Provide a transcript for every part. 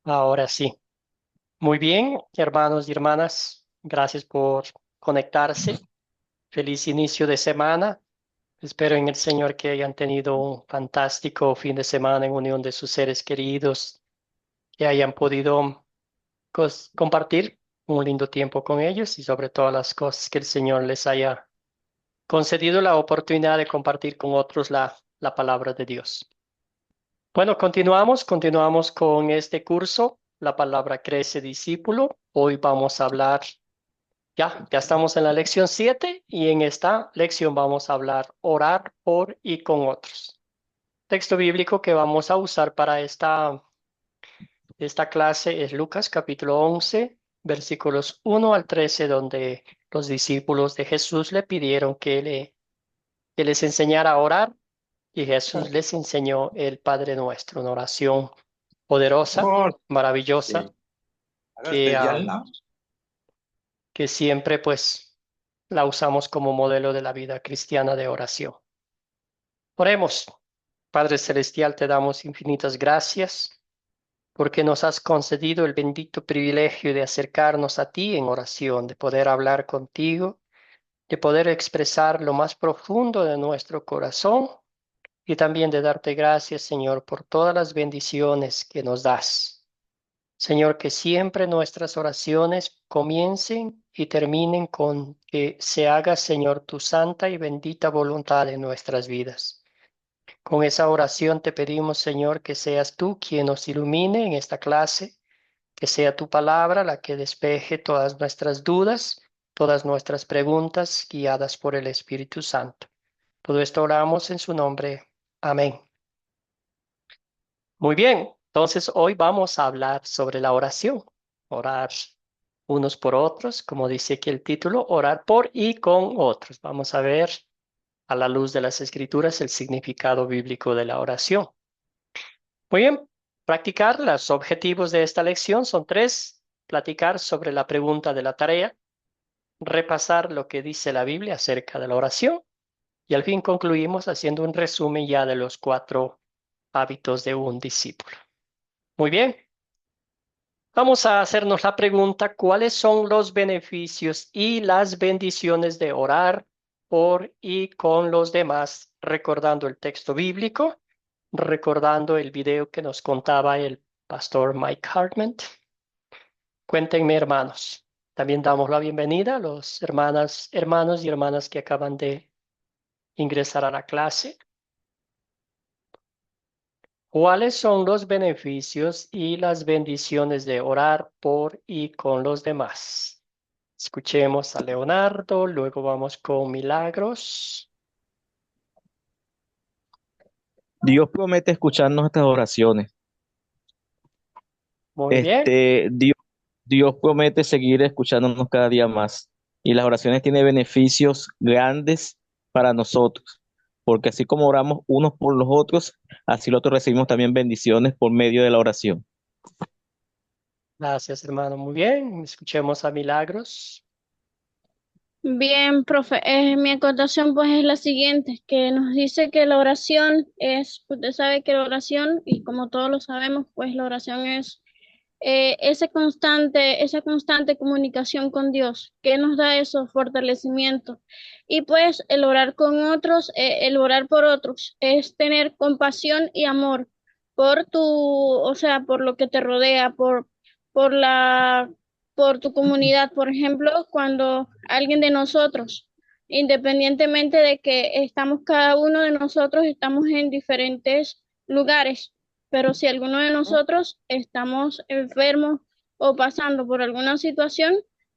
Ahora sí. Muy bien, hermanos y hermanas. Gracias por conectarse. Feliz inicio de semana. Espero en el Señor que hayan tenido un fantástico fin de semana en unión de sus seres queridos, que hayan podido compartir un lindo tiempo con ellos y sobre todas las cosas que el Señor les haya concedido la oportunidad de compartir con otros la palabra de Dios. Bueno, continuamos con este curso. La palabra crece discípulo. Hoy vamos a hablar, ya estamos en la lección 7 y en esta lección vamos a hablar orar por y con otros. Texto bíblico que vamos a usar para esta clase es Lucas capítulo 11, versículos 1 al 13, donde los discípulos de Jesús le pidieron que les enseñara a orar y Jesús les enseñó el Padre Nuestro, una oración poderosa, Amor, maravillosa, que, hágase ya la. que siempre pues la usamos como modelo de la vida cristiana de oración. Oremos. Padre Celestial, te damos infinitas gracias porque nos has concedido el bendito privilegio de acercarnos a ti en oración, de poder hablar contigo, de poder expresar lo más profundo de nuestro corazón y también de darte gracias, Señor, por todas las bendiciones que nos das. Señor, que siempre nuestras oraciones comiencen y terminen con que se haga, Señor, tu santa y bendita voluntad en nuestras vidas. Con esa oración te pedimos, Señor, que seas tú quien nos ilumine en esta clase, que sea tu palabra la que despeje todas nuestras dudas, todas nuestras preguntas guiadas por el Espíritu Santo. Todo esto oramos en su nombre. Amén. Muy bien, entonces hoy vamos a hablar sobre la oración. Orar unos por otros, como dice aquí el título, orar por y con otros. Vamos a ver a la luz de las Escrituras el significado bíblico de la oración. Muy bien, practicar los objetivos de esta lección son tres: platicar sobre la pregunta de la tarea, repasar lo que dice la Biblia acerca de la oración y al fin concluimos haciendo un resumen ya de los 4 hábitos de un discípulo. Muy bien. Vamos a hacernos la pregunta: ¿cuáles son los beneficios y las bendiciones de orar por y con los demás? Recordando el texto bíblico, recordando el video que nos contaba el pastor Mike Hartman. Cuéntenme, hermanos. También damos la bienvenida a los hermanos y hermanas que acaban de ingresar a la clase. ¿Cuáles son los beneficios y las bendiciones de orar por y con los demás? Escuchemos a Leonardo, luego vamos con Milagros. Dios promete escuchar nuestras oraciones. Muy bien, Dios promete seguir escuchándonos cada día más. Y las oraciones tienen beneficios grandes para nosotros, porque así como oramos unos por los otros, así los otros recibimos también bendiciones por medio de la oración. gracias hermano, muy bien. Escuchemos a Milagros. Bien, profe, mi acotación pues es la siguiente, que nos dice que la oración es, usted sabe que la oración, y como todos lo sabemos, pues la oración es esa constante comunicación con Dios, que nos da esos fortalecimientos. Y pues el orar con otros, el orar por otros, es tener compasión y amor por o sea, por lo que te rodea, por la, por tu comunidad. Por ejemplo, cuando alguien de nosotros, independientemente de que estamos, cada uno de nosotros estamos en diferentes lugares, pero si alguno de nosotros estamos enfermos o pasando por alguna situación,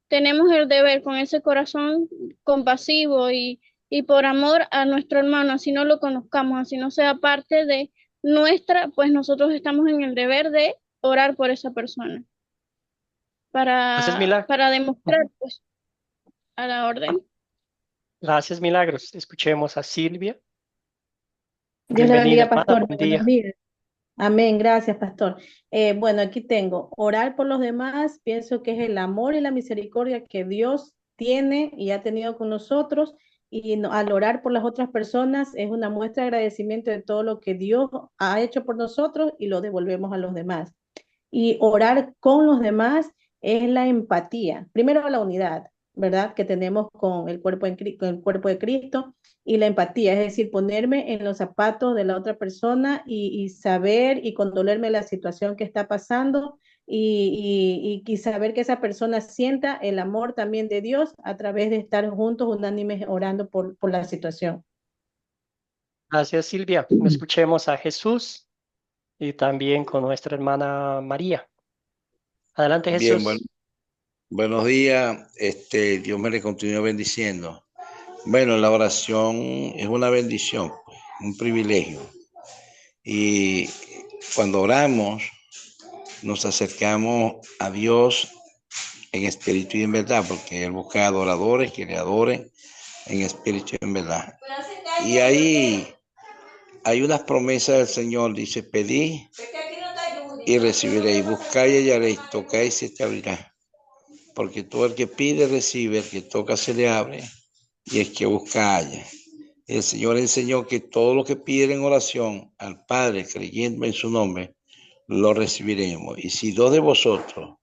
tenemos el deber con ese corazón compasivo y por amor a nuestro hermano, así no lo conozcamos, así no sea parte de nuestra, pues nosotros estamos en el deber de orar por esa persona Gracias, Milagros. para demostrar pues a la orden. Gracias, Milagros. Escuchemos a Silvia. Dios le Bienvenida, bendiga, hermana. pastor. Buen Buenos día. días. Amén. Gracias, pastor. Bueno, aquí tengo, orar por los demás. Pienso que es el amor y la misericordia que Dios tiene y ha tenido con nosotros. Y al orar por las otras personas es una muestra de agradecimiento de todo lo que Dios ha hecho por nosotros y lo devolvemos a los demás. Y orar con los demás es la empatía. Primero la unidad, ¿verdad? Que tenemos con el cuerpo, con el cuerpo de Cristo y la empatía, es decir, ponerme en los zapatos de la otra persona y saber y condolerme la situación que está pasando y saber que esa persona sienta el amor también de Dios a través de estar juntos, unánimes, orando por la situación. Gracias, Silvia. Escuchemos a Jesús y también con nuestra hermana María. Adelante, Bien, bueno, Jesús. buenos días. Dios me le continúe bendiciendo. Bueno, la oración es una bendición, un privilegio. Y cuando oramos, nos acercamos a Dios en espíritu y en verdad, porque Él busca adoradores que le adoren en espíritu y en verdad. Y ahí hay unas promesas del Señor, dice, pedid y recibiréis, buscáis y hallaréis, tocáis y se te abrirá. Porque todo el que pide recibe, el que toca se le abre, y el que busca halla. El Señor enseñó que todo lo que piden en oración al Padre, creyendo en su nombre, lo recibiremos. Y si dos de vosotros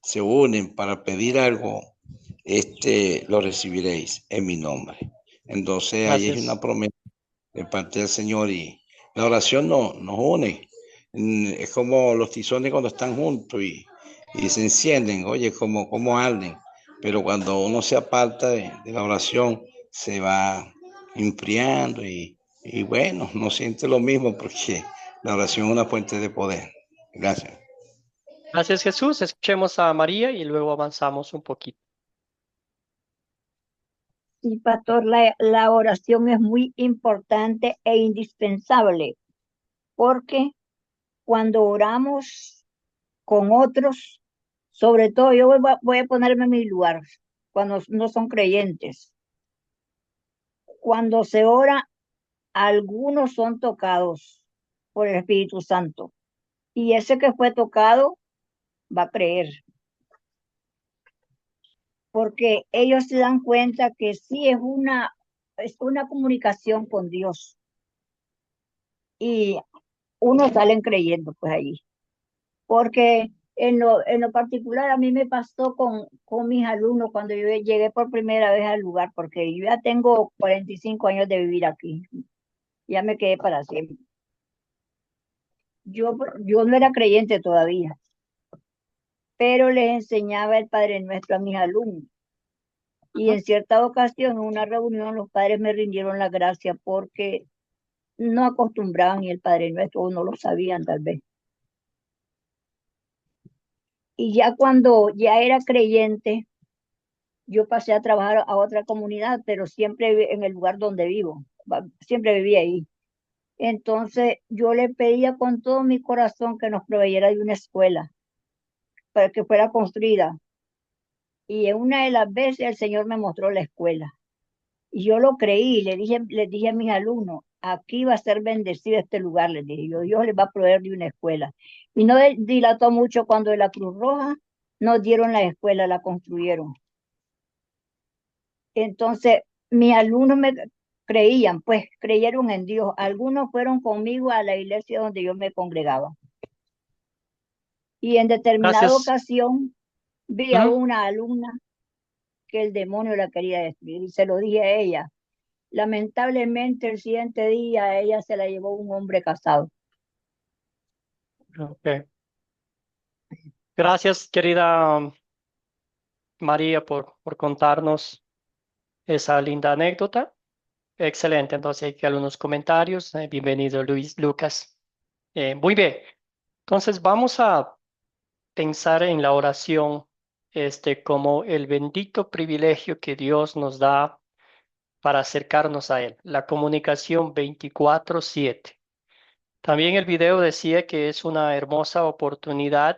se unen para pedir algo, lo recibiréis en mi nombre. Entonces, ahí hay una Gracias. promesa de parte del Señor y la oración nos une. Es como los tizones cuando están juntos y se encienden, oye, como arden. Pero cuando uno se aparta de la oración, se va enfriando y bueno, no siente lo mismo porque la oración es una fuente de poder. Gracias. Gracias, Jesús. Escuchemos a María y luego avanzamos un poquito. Sí, pastor, la oración es muy importante e indispensable porque cuando oramos con otros, sobre todo yo voy a ponerme en mi lugar, cuando no son creyentes, cuando se ora, algunos son tocados por el Espíritu Santo y ese que fue tocado va a creer, porque ellos se dan cuenta que sí es una comunicación con Dios y unos salen creyendo pues allí. Porque en lo particular a mí me pasó con mis alumnos cuando yo llegué por primera vez al lugar, porque yo ya tengo 45 años de vivir aquí, ya me quedé para siempre. Yo no era creyente todavía, pero les enseñaba el Padre Nuestro a mis alumnos. Y en cierta ocasión, en una reunión, los padres me rindieron la gracia porque no acostumbraban y el Padre Nuestro, o no lo sabían tal vez. Y ya cuando ya era creyente, yo pasé a trabajar a otra comunidad, pero siempre en el lugar donde vivo, siempre viví ahí. Entonces yo le pedía con todo mi corazón que nos proveyera de una escuela para que fuera construida. Y en una de las veces el Señor me mostró la escuela. Y yo lo creí, les dije a mis alumnos, aquí va a ser bendecido este lugar, les dije yo, Dios les va a proveer de una escuela. Y no dilató mucho cuando de la Cruz Roja nos dieron la escuela, la construyeron. Entonces, mis alumnos me creían, pues creyeron en Dios. Algunos fueron conmigo a la iglesia donde yo me congregaba. Y en determinada Gracias. ocasión vi a Ujú. una alumna que el demonio la quería destruir y se lo dije a ella. Lamentablemente el siguiente día ella se la llevó un hombre casado. Ok. Gracias, querida María, por contarnos esa linda anécdota. Excelente. Entonces, hay que algunos comentarios. Bienvenido, Luis Lucas. Muy bien. Entonces, vamos a pensar en la oración, como el bendito privilegio que Dios nos da para acercarnos a Él. La comunicación 24/7. También el video decía que es una hermosa oportunidad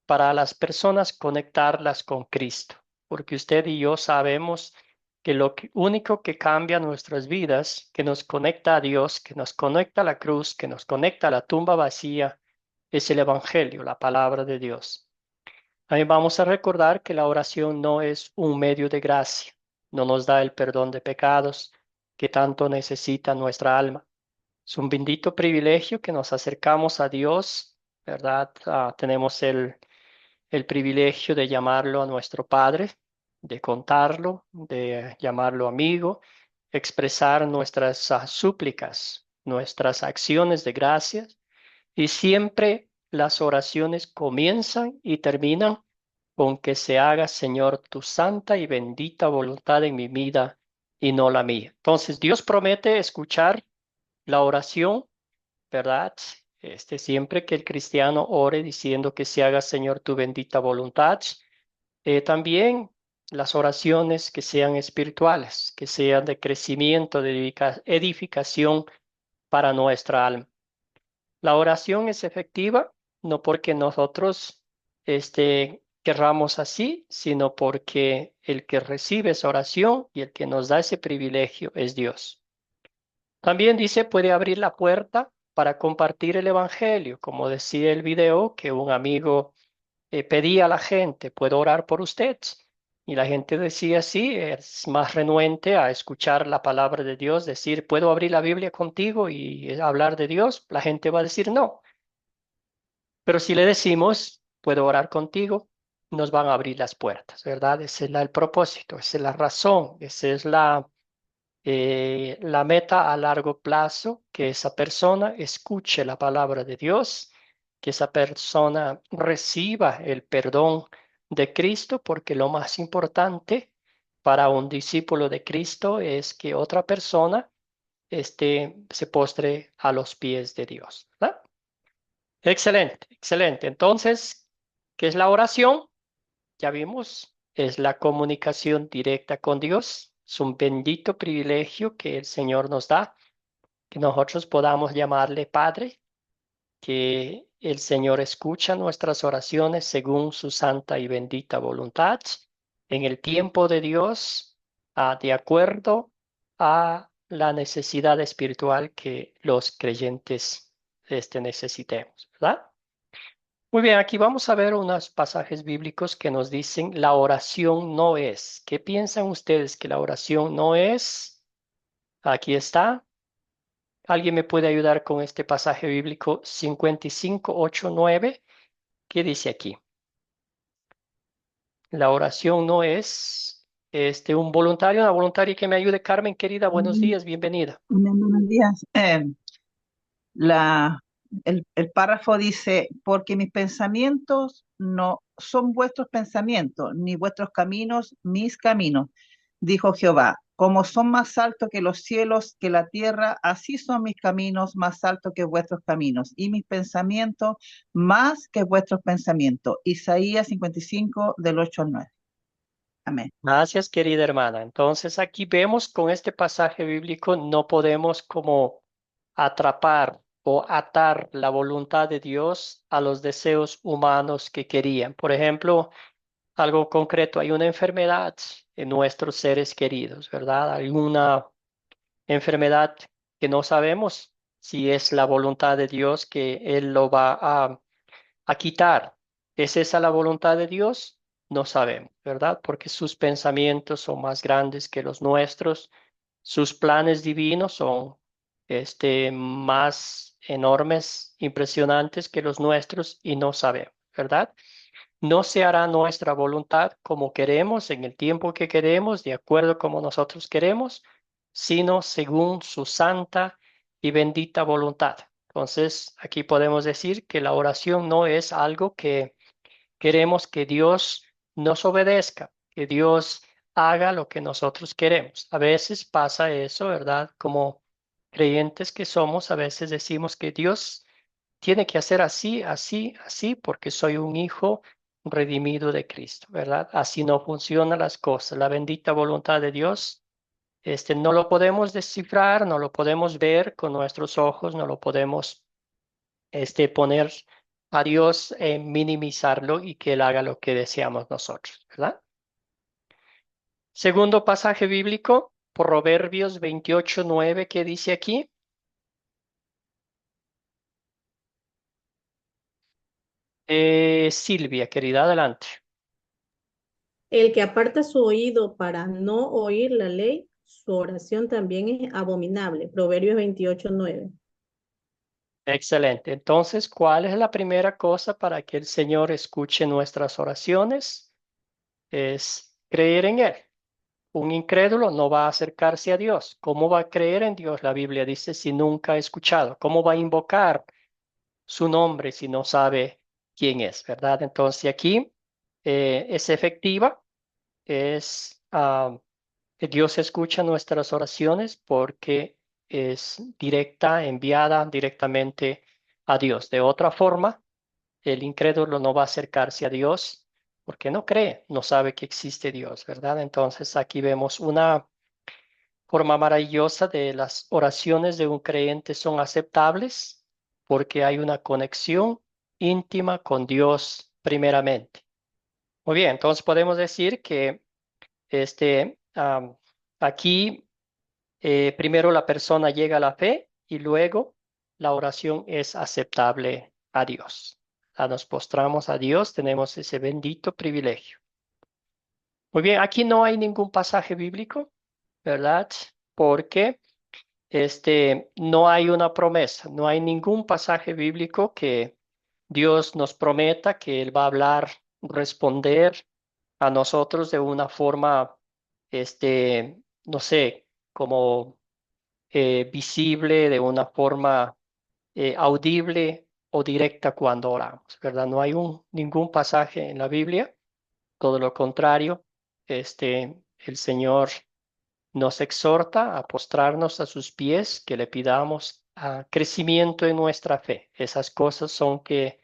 para las personas conectarlas con Cristo, porque usted y yo sabemos que único que cambia nuestras vidas, que nos conecta a Dios, que nos conecta a la cruz, que nos conecta a la tumba vacía, es el Evangelio, la palabra de Dios. También vamos a recordar que la oración no es un medio de gracia, no nos da el perdón de pecados que tanto necesita nuestra alma. Es un bendito privilegio que nos acercamos a Dios ¿verdad? Tenemos el privilegio de llamarlo a nuestro Padre, de contarlo, de llamarlo amigo, expresar nuestras súplicas, nuestras acciones de gracias. Y siempre las oraciones comienzan y terminan con que se haga, Señor, tu santa y bendita voluntad en mi vida y no la mía. Entonces, Dios promete escuchar la oración, ¿verdad? Siempre que el cristiano ore diciendo que se haga, Señor, tu bendita voluntad. También las oraciones que sean espirituales, que sean de crecimiento, de edificación para nuestra alma. La oración es efectiva no porque nosotros querramos así, sino porque el que recibe esa oración y el que nos da ese privilegio es Dios. También dice, puede abrir la puerta para compartir el evangelio, como decía el video, que un amigo pedía a la gente, ¿puedo orar por usted? Y la gente decía, sí, es más renuente a escuchar la palabra de Dios, decir, ¿puedo abrir la Biblia contigo y hablar de Dios? La gente va a decir no. Pero si le decimos, ¿puedo orar contigo? Nos van a abrir las puertas, ¿verdad? Ese es el propósito, esa es la razón, esa es la meta a largo plazo, que esa persona escuche la palabra de Dios, que esa persona reciba el perdón de Cristo, porque lo más importante para un discípulo de Cristo es que otra persona se postre a los pies de Dios, ¿verdad? Excelente, excelente. Entonces, ¿qué es la oración? Ya vimos, es la comunicación directa con Dios. Es un bendito privilegio que el Señor nos da, que nosotros podamos llamarle Padre, que el Señor escucha nuestras oraciones según su santa y bendita voluntad, en el tiempo de Dios, de acuerdo a la necesidad espiritual que los creyentes necesitemos, ¿verdad? Muy bien, aquí vamos a ver unos pasajes bíblicos que nos dicen la oración no es. ¿Qué piensan ustedes que la oración no es? Aquí está. ¿Alguien me puede ayudar con este pasaje bíblico 55:8-9? ¿Qué dice aquí? La oración no es un voluntario, una voluntaria que me ayude. Carmen, querida, buenos Amén, días, bienvenida. amén, buenos días. La, el párrafo dice, porque mis pensamientos no son vuestros pensamientos, ni vuestros caminos mis caminos, dijo Jehová. Como son más altos que los cielos, que la tierra, así son mis caminos más altos que vuestros caminos, y mis pensamientos más que vuestros pensamientos. Isaías 55, del 8 al 9. Amén. Gracias, querida hermana. Entonces aquí vemos con este pasaje bíblico no podemos como atrapar o atar la voluntad de Dios a los deseos humanos que querían. Por ejemplo, algo concreto, hay una enfermedad en nuestros seres queridos, ¿verdad? Hay una enfermedad que no sabemos si es la voluntad de Dios que Él lo va a quitar. ¿Es esa la voluntad de Dios? No sabemos, ¿verdad? Porque sus pensamientos son más grandes que los nuestros, sus planes divinos son más enormes, impresionantes que los nuestros y no sabemos, ¿verdad? No se hará nuestra voluntad como queremos, en el tiempo que queremos, de acuerdo como nosotros queremos, sino según su santa y bendita voluntad. Entonces, aquí podemos decir que la oración no es algo que queremos que Dios nos obedezca, que Dios haga lo que nosotros queremos. A veces pasa eso, ¿verdad? Como creyentes que somos, a veces decimos que Dios tiene que hacer así, así, así, porque soy un hijo redimido de Cristo, ¿verdad? Así no funcionan las cosas. La bendita voluntad de Dios, no lo podemos descifrar, no lo podemos ver con nuestros ojos, no lo podemos, poner a Dios, minimizarlo y que Él haga lo que deseamos nosotros, ¿verdad? Segundo pasaje bíblico, Proverbios 28:9, ¿qué dice aquí? Silvia, querida, adelante. El que aparta su oído para no oír la ley, su oración también es abominable. Proverbios 28:9. Excelente. Entonces, ¿cuál es la primera cosa para que el Señor escuche nuestras oraciones? Es creer en Él. Un incrédulo no va a acercarse a Dios. ¿Cómo va a creer en Dios? La Biblia dice si nunca ha escuchado. ¿Cómo va a invocar su nombre si no sabe quién es, verdad? Entonces aquí es efectiva, que Dios escucha nuestras oraciones porque es directa, enviada directamente a Dios. De otra forma, el incrédulo no va a acercarse a Dios porque no cree, no sabe que existe Dios, ¿verdad? Entonces aquí vemos una forma maravillosa de las oraciones de un creyente son aceptables porque hay una conexión íntima con Dios primeramente. Muy bien, entonces podemos decir que aquí primero la persona llega a la fe y luego la oración es aceptable a Dios. Nos postramos a Dios, tenemos ese bendito privilegio. Muy bien, aquí no hay ningún pasaje bíblico, ¿verdad? Porque no hay una promesa, no hay ningún pasaje bíblico que Dios nos prometa que Él va a hablar, responder a nosotros de una forma, no sé, como visible, de una forma audible o directa cuando oramos, ¿verdad? No hay ningún pasaje en la Biblia, todo lo contrario, el Señor nos exhorta a postrarnos a sus pies, que le pidamos crecimiento en nuestra fe. Esas cosas son que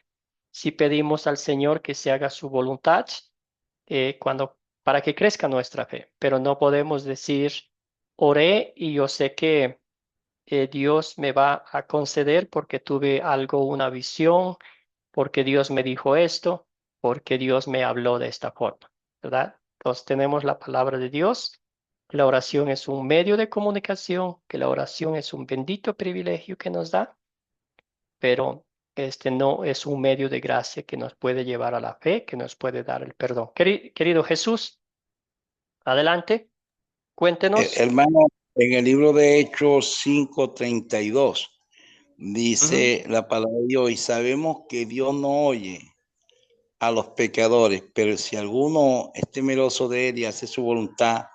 si pedimos al Señor que se haga su voluntad, para que crezca nuestra fe, pero no podemos decir, oré y yo sé que Dios me va a conceder porque tuve algo, una visión, porque Dios me dijo esto, porque Dios me habló de esta forma, ¿verdad? Entonces tenemos la palabra de Dios. La oración es un medio de comunicación, que la oración es un bendito privilegio que nos da, pero este no es un medio de gracia que nos puede llevar a la fe, que nos puede dar el perdón. Querido Jesús, adelante, cuéntenos. Hermano, en el libro de Hechos 5:32 Ujú. dice la palabra de Dios, y sabemos que Dios no oye a los pecadores, pero si alguno es temeroso de él y hace su voluntad,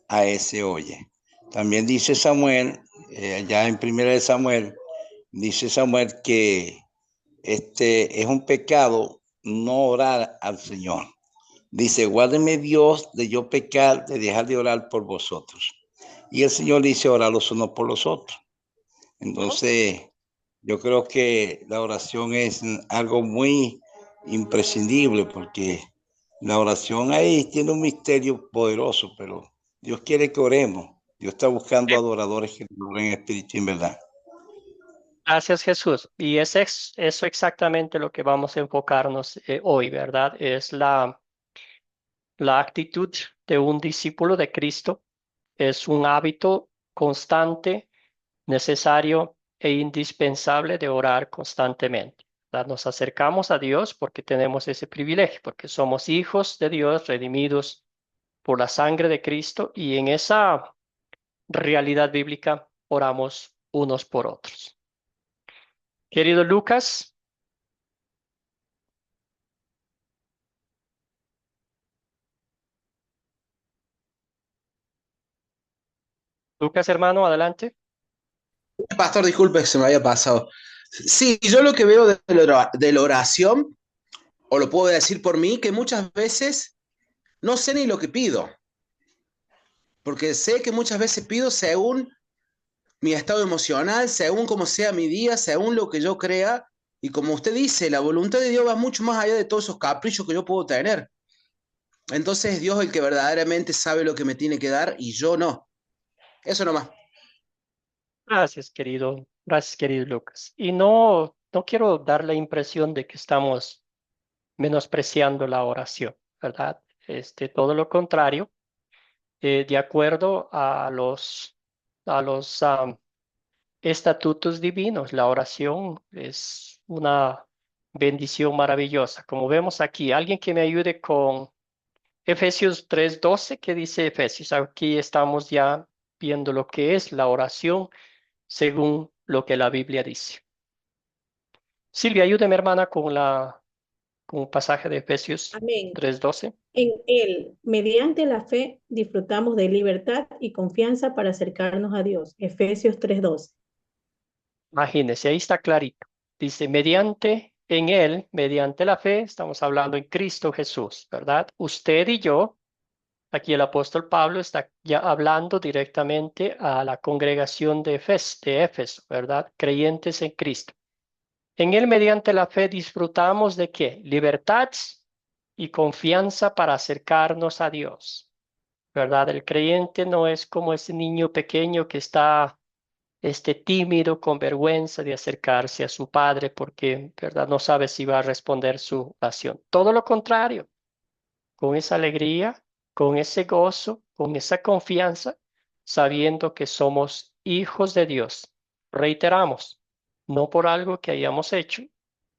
a ese oye. También dice Samuel, allá en Primera de Samuel, dice Samuel que es un pecado no orar al Señor. Dice, guárdeme Dios de yo pecar, de dejar de orar por vosotros. Y el Señor dice, orar los unos por los otros. Entonces, yo creo que la oración es algo muy imprescindible porque la oración ahí tiene un misterio poderoso, pero Dios quiere que oremos. Dios está buscando adoradores que lo oren en espíritu y en verdad. Gracias, Jesús. Y eso exactamente lo que vamos a enfocarnos hoy, ¿verdad? Es la actitud de un discípulo de Cristo. Es un hábito constante, necesario e indispensable de orar constantemente, ¿verdad? Nos acercamos a Dios porque tenemos ese privilegio, porque somos hijos de Dios, redimidos por la sangre de Cristo, y en esa realidad bíblica oramos unos por otros. Querido Lucas. Lucas, hermano, adelante. Pastor, disculpe, se me había pasado. Sí, yo lo que veo de la oración, o lo puedo decir por mí, que muchas veces no sé ni lo que pido, porque sé que muchas veces pido según mi estado emocional, según cómo sea mi día, según lo que yo crea, y como usted dice, la voluntad de Dios va mucho más allá de todos esos caprichos que yo puedo tener. Entonces es Dios el que verdaderamente sabe lo que me tiene que dar y yo no. Eso nomás. Gracias, querido. Gracias, querido Lucas. Y no quiero dar la impresión de que estamos menospreciando la oración, ¿verdad? Todo lo contrario, de acuerdo a los estatutos divinos, la oración es una bendición maravillosa. Como vemos aquí, alguien que me ayude con Efesios 3:12, ¿qué dice Efesios? Aquí estamos ya viendo lo que es la oración según lo que la Biblia dice. Silvia, ayúdeme, hermana, con un pasaje de Efesios Amén. 3:12. En Él, mediante la fe, disfrutamos de libertad y confianza para acercarnos a Dios. Efesios 3:12. Imagínense, ahí está clarito. Dice, en Él, mediante la fe, estamos hablando en Cristo Jesús, ¿verdad? Usted y yo, aquí el apóstol Pablo está ya hablando directamente a la congregación de Éfeso, ¿verdad? Creyentes en Cristo. En Él, mediante la fe, disfrutamos de ¿qué? Libertad y confianza para acercarnos a Dios, ¿verdad? El creyente no es como ese niño pequeño que está tímido, con vergüenza de acercarse a su padre porque, ¿verdad? No sabe si va a responder su oración. Todo lo contrario, con esa alegría, con ese gozo, con esa confianza, sabiendo que somos hijos de Dios. Reiteramos, no por algo que hayamos hecho,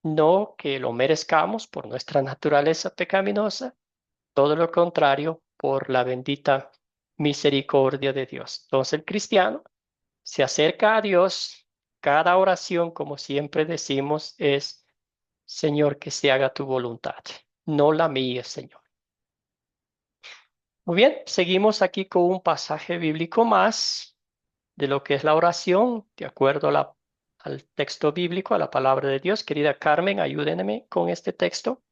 no que lo merezcamos por nuestra naturaleza pecaminosa, todo lo contrario, por la bendita misericordia de Dios. Entonces el cristiano se acerca a Dios, cada oración, como siempre decimos, es, Señor, que se haga tu voluntad, no la mía, Señor. Muy bien, seguimos aquí con un pasaje bíblico más de lo que es la oración, de acuerdo al texto bíblico, a la palabra de Dios. Querida Carmen, ayúdenme con este texto.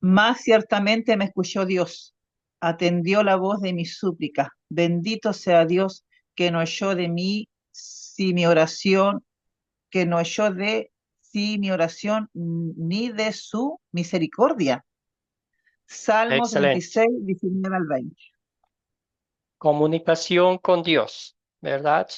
Más ciertamente me escuchó Dios, atendió la voz de mi súplica. Bendito sea Dios que no oyó de mí si mi oración, que no oyó de si mi oración ni de su misericordia. Salmos Excelente. 26, 19 al 20. Comunicación con Dios, ¿verdad?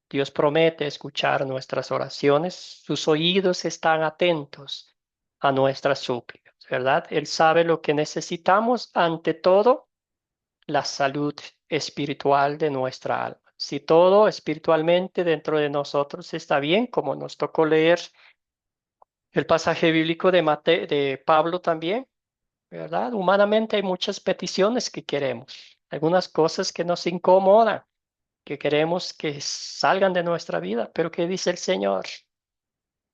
Dios promete escuchar nuestras oraciones, sus oídos están atentos a nuestras súplicas, ¿verdad? Él sabe lo que necesitamos, ante todo, la salud espiritual de nuestra alma. Si todo espiritualmente dentro de nosotros está bien, como nos tocó leer el pasaje bíblico de Pablo también, ¿verdad? Humanamente hay muchas peticiones que queremos, algunas cosas que nos incomodan, que queremos que salgan de nuestra vida, pero ¿qué dice el Señor?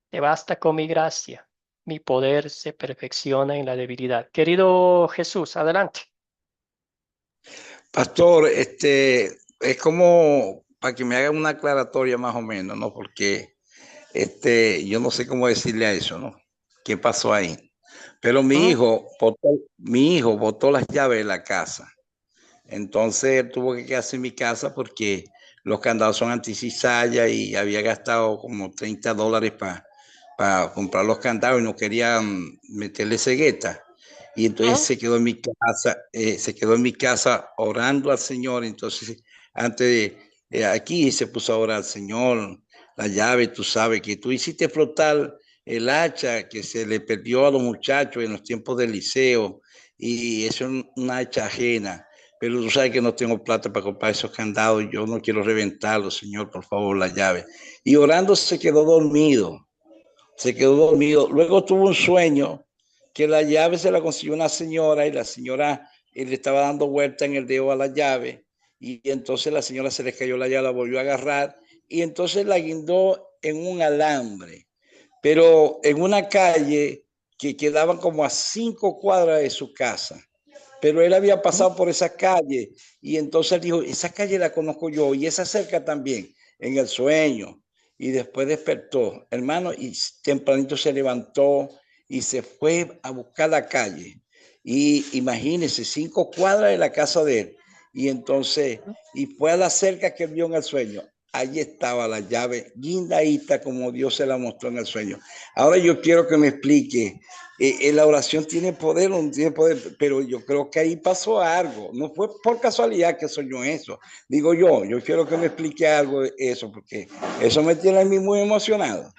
Te basta con mi gracia, mi poder se perfecciona en la debilidad. Querido Jesús, adelante. Pastor, es como para que me haga una aclaratoria más o menos, ¿no? Porque yo no sé cómo decirle a eso, ¿no? ¿Qué pasó ahí? Pero mi hijo botó las llaves de la casa. Entonces él tuvo que quedarse en mi casa porque los candados son anti-cizalla y había gastado como $30 para comprar los candados y no quería meterle cegueta. Y entonces se quedó en mi casa orando al Señor. Entonces, antes de aquí se puso a orar al Señor, la llave, tú sabes que tú hiciste flotar el hacha que se le perdió a los muchachos en los tiempos del liceo, y eso es una hacha ajena. Pero tú sabes que no tengo plata para comprar esos candados, yo no quiero reventarlos, Señor, por favor, la llave. Y orando se quedó dormido. Luego tuvo un sueño que la llave se la consiguió una señora y la señora le estaba dando vuelta en el dedo a la llave, y entonces la señora se le cayó la llave, la volvió a agarrar y entonces la guindó en un alambre, pero en una calle que quedaba como a 5 cuadras de su casa. Pero él había pasado por esa calle y entonces él dijo, esa calle la conozco yo y esa cerca también, en el sueño. Y después despertó, hermano, y tempranito se levantó y se fue a buscar la calle. Y imagínense, 5 cuadras de la casa de él. Y entonces, y fue a la cerca que vio en el sueño. Allí estaba la llave guindadita como Dios se la mostró en el sueño. Ahora yo quiero que me explique, la oración tiene poder o no tiene poder, pero yo creo que ahí pasó algo. No fue por casualidad que soñó eso. Digo yo quiero que me explique algo de eso, porque eso me tiene a mí muy emocionado.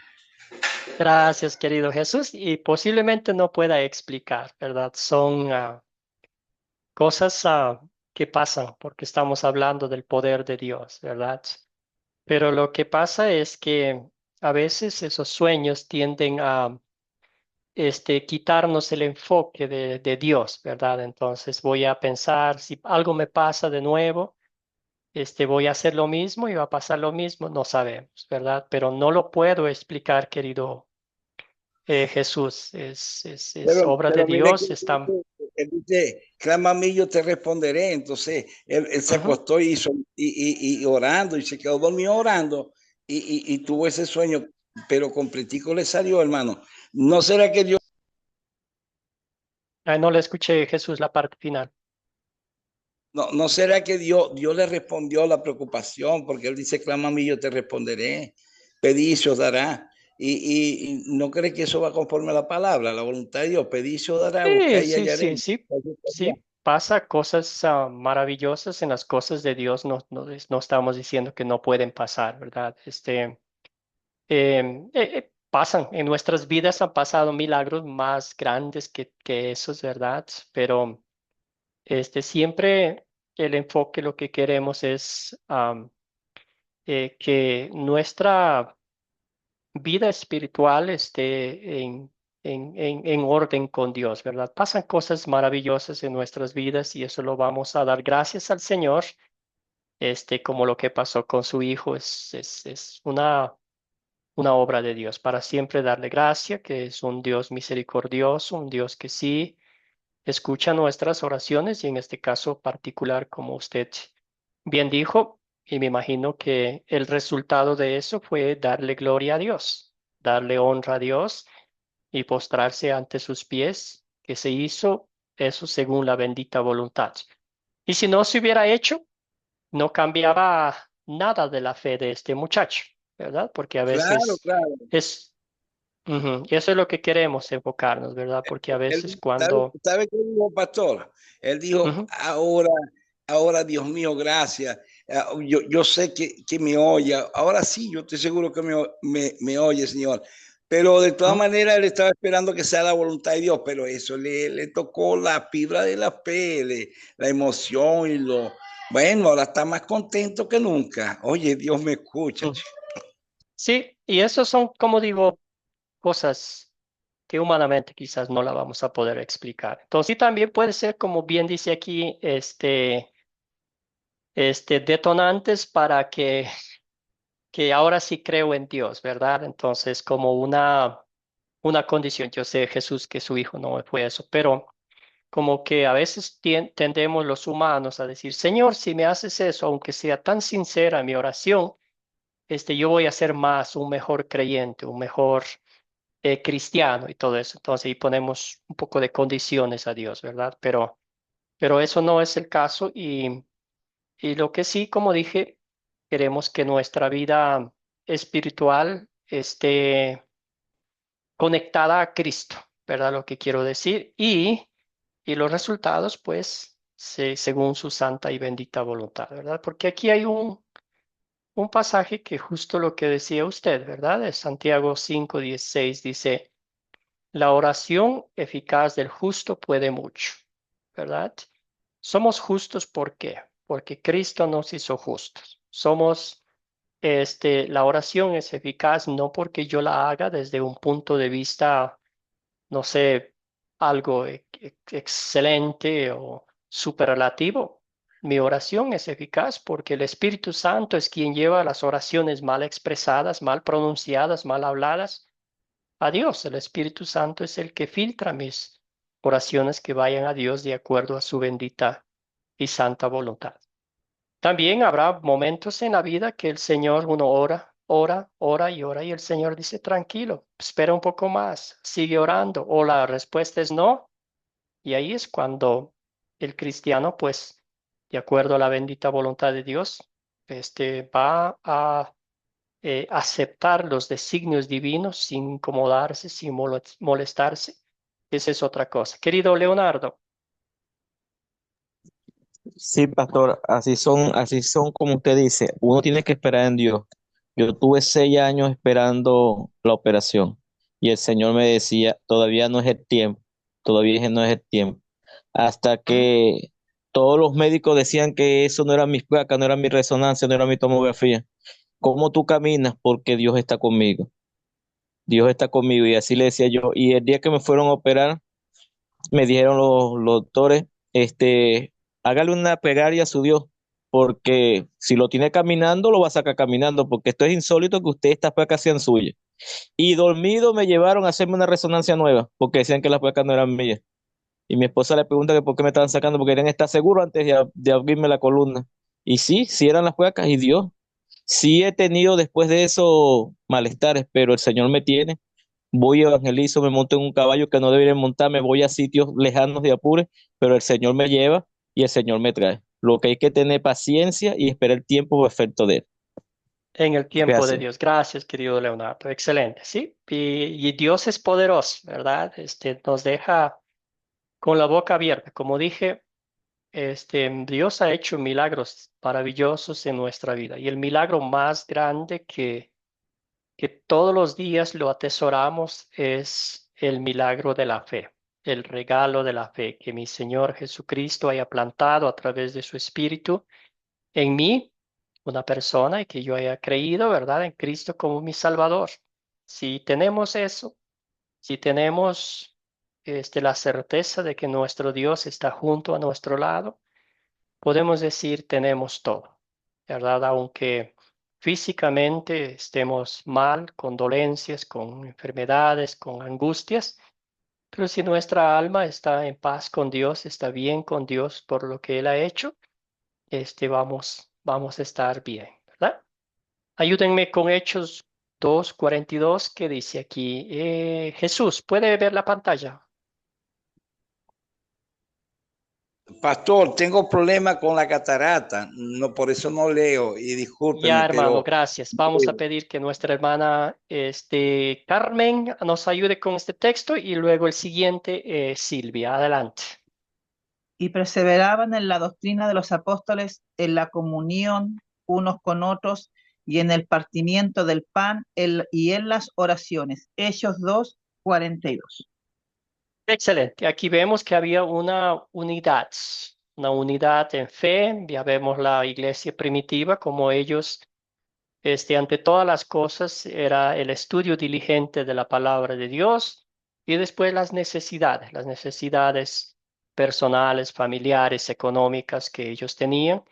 Gracias, querido Jesús. Y posiblemente no pueda explicar, ¿verdad? Son cosas que pasan porque estamos hablando del poder de Dios, ¿verdad? Pero lo que pasa es que a veces esos sueños tienden a quitarnos el enfoque de Dios, ¿verdad? Entonces voy a pensar, si algo me pasa de nuevo, voy a hacer lo mismo y va a pasar lo mismo, no sabemos, ¿verdad? Pero no lo puedo explicar, querido Jesús, es Pero, obra de pero mire que Dios, está... él dice, clama a mí, yo te responderé. Entonces, él se Ujú. acostó y orando y se quedó dormido orando y tuvo ese sueño, pero completico le salió, hermano. ¿No será que Dios, Ah, no le escuché, Jesús, la parte final. no será que Dios le respondió la preocupación? Porque él dice, clama a mí, yo te responderé. Pedí y se os dará. Y no cree que eso va conforme a la palabra, la voluntad de Dios. Pedí y se os dará, Sí, buscar y sí, sí, hallaremos. sí, sí. Pasa cosas maravillosas en las cosas de Dios. No, no estamos diciendo que no pueden pasar, ¿verdad? Pasan en nuestras vidas, han pasado milagros más grandes que esos, ¿verdad? Pero siempre el enfoque, lo que queremos es que nuestra vida espiritual esté en orden con Dios, ¿verdad? Pasan cosas maravillosas en nuestras vidas y eso lo vamos a dar gracias al Señor, como lo que pasó con su hijo, es una obra de Dios, para siempre darle gracia, que es un Dios misericordioso, un Dios que sí escucha nuestras oraciones y en este caso particular, como usted bien dijo, y me imagino que el resultado de eso fue darle gloria a Dios, darle honra a Dios y postrarse ante sus pies, que se hizo eso según la bendita voluntad. Y si no se hubiera hecho, no cambiaba nada de la fe de este muchacho, ¿verdad? Porque a claro, veces claro. es, y eso es lo que queremos enfocarnos, ¿verdad? Porque a Él, veces ¿sabe, cuando... sabe qué dijo, pastor? Él dijo, ujú, ahora, Dios mío, gracias. Yo sé que me oye. Ahora sí, yo estoy seguro que me oye, Señor. Pero de todas ujú, maneras, él estaba esperando que sea la voluntad de Dios, pero eso le tocó la fibra de la fe, la emoción y lo... Bueno, ahora está más contento que nunca. Oye, Dios me escucha. ujú. Sí, y eso son, como digo, cosas que humanamente quizás no la vamos a poder explicar. Entonces, sí, también puede ser, como bien dice aquí, detonantes para que ahora sí creo en Dios, ¿verdad? Entonces, como una condición, yo sé, Jesús, que su hijo no fue eso, pero como que a veces tendemos los humanos a decir, Señor, si me haces eso, aunque sea tan sincera mi oración, yo voy a ser más, un mejor creyente, un mejor cristiano y todo eso. Entonces, y ponemos un poco de condiciones a Dios, ¿verdad? Pero eso no es el caso y lo que sí, como dije, queremos que nuestra vida espiritual esté conectada a Cristo, ¿verdad? Lo que quiero decir. Y los resultados, pues, según su santa y bendita voluntad, ¿verdad? Porque aquí hay un pasaje que justo lo que decía usted, ¿verdad? De Santiago 5:16 dice, la oración eficaz del justo puede mucho, ¿verdad? Somos justos, ¿por qué? Porque Cristo nos hizo justos. La oración es eficaz no porque yo la haga desde un punto de vista, no sé, algo excelente o superlativo. Mi oración es eficaz porque el Espíritu Santo es quien lleva las oraciones mal expresadas, mal pronunciadas, mal habladas a Dios. El Espíritu Santo es el que filtra mis oraciones que vayan a Dios de acuerdo a su bendita y santa voluntad. También habrá momentos en la vida que el Señor, uno ora, ora, ora y ora y el Señor dice, tranquilo, espera un poco más, sigue orando o la respuesta es no. Y ahí es cuando el cristiano, pues, de acuerdo a la bendita voluntad de Dios, va a aceptar los designios divinos sin incomodarse, sin molestarse. Esa es otra cosa. Querido Leonardo. Sí, pastor, así son como usted dice. Uno tiene que esperar en Dios. Yo tuve 6 años esperando la operación y el Señor me decía, todavía no es el tiempo, todavía no es el tiempo. Hasta Ujú, que todos los médicos decían que eso no era mis placas, no era mi resonancia, no era mi tomografía. ¿Cómo tú caminas? Porque Dios está conmigo. Dios está conmigo. Y así le decía yo. Y el día que me fueron a operar, me dijeron los doctores, hágale una plegaria a su Dios, porque si lo tiene caminando, lo va a sacar caminando, porque esto es insólito que usted estas placas sean suyas. Y dormido me llevaron a hacerme una resonancia nueva, porque decían que las placas no eran mías. Y mi esposa le pregunta que por qué me estaban sacando, porque querían estar seguros antes de abrirme la columna. Y sí, sí eran las placas, y Dios. Sí he tenido después de eso malestares, pero el Señor me tiene. Voy, evangelizo, me monto en un caballo que no debería montarme, voy a sitios lejanos de Apure, pero el Señor me lleva y el Señor me trae. Lo que hay que tener paciencia y esperar el tiempo perfecto de Él. En el tiempo de Gracias. Dios. Gracias, querido Leonardo. Excelente, ¿sí? Y Dios es poderoso, ¿verdad? Nos deja con la boca abierta. Como dije, Dios ha hecho milagros maravillosos en nuestra vida. Y el milagro más grande que todos los días lo atesoramos es el milagro de la fe, el regalo de la fe que mi Señor Jesucristo haya plantado a través de su Espíritu en mí, una persona, y que yo haya creído, ¿verdad?, en Cristo como mi Salvador. Si tenemos eso, si tenemos la certeza de que nuestro Dios está junto a nuestro lado, podemos decir tenemos todo, ¿verdad? Aunque físicamente estemos mal, con dolencias, con enfermedades, con angustias, pero si nuestra alma está en paz con Dios, está bien con Dios por lo que Él ha hecho, vamos a estar bien, ¿verdad? Ayúdenme con Hechos 2:42 que dice aquí. Jesús, ¿puede ver la pantalla? Pastor, tengo problema con la catarata, no, por eso no leo y Ya, discúlpeme, hermano, pero gracias. Vamos a pedir que nuestra hermana Carmen nos ayude con este texto y luego el siguiente, Silvia. Adelante. Y perseveraban en la doctrina de los apóstoles, en la comunión unos con otros y en el partimiento del pan y en las oraciones. Hechos 2:42. Excelente. Aquí vemos que había una unidad en fe. Ya vemos la iglesia primitiva, como ellos, ante todas las cosas, era el estudio diligente de la palabra de Dios y después las necesidades personales, familiares, económicas que ellos tenían,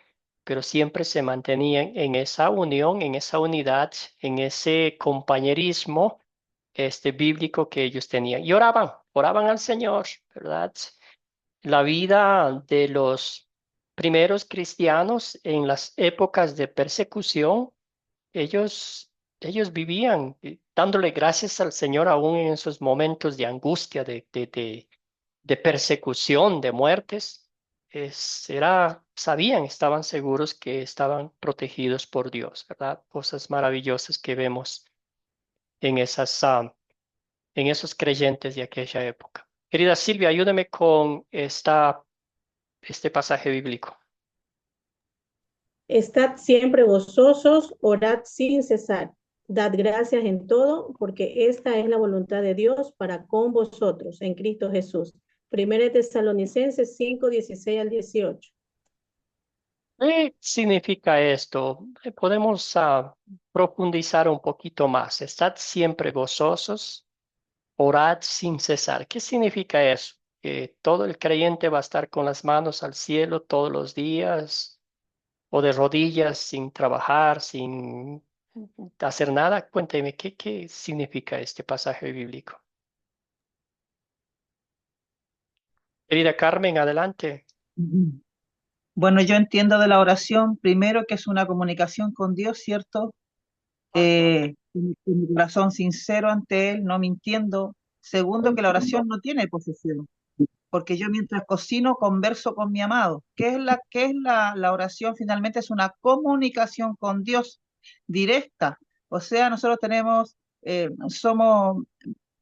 pero siempre se mantenían en esa unión, en esa unidad, en ese compañerismo bíblico que ellos tenían. Y oraban al Señor, ¿verdad? La vida de los primeros cristianos en las épocas de persecución, ellos vivían dándole gracias al Señor aún en esos momentos de angustia, de persecución, de muertes. Sabían, estaban seguros que estaban protegidos por Dios, ¿verdad? Cosas maravillosas que vemos en en esos creyentes de aquella época. Querida Silvia, ayúdame con este pasaje bíblico. Estad siempre gozosos, orad sin cesar. Dad gracias en todo, porque esta es la voluntad de Dios para con vosotros en Cristo Jesús. Primera de Tesalonicenses 5:16-18. ¿Qué significa esto? Podemos profundizar un poquito más. Estad siempre gozosos, orad sin cesar. ¿Qué significa eso? ¿Que todo el creyente va a estar con las manos al cielo todos los días o de rodillas sin trabajar, sin hacer nada? Cuénteme, ¿qué significa este pasaje bíblico? Querida Carmen, adelante. Bueno, yo entiendo de la oración, primero que es una comunicación con Dios, ¿cierto? Con mi corazón sincero ante Él, no mintiendo. Segundo, que la oración no tiene posesión, porque yo mientras cocino converso con mi amado. ¿Qué es la oración? Finalmente es una comunicación con Dios directa. O sea, nosotros somos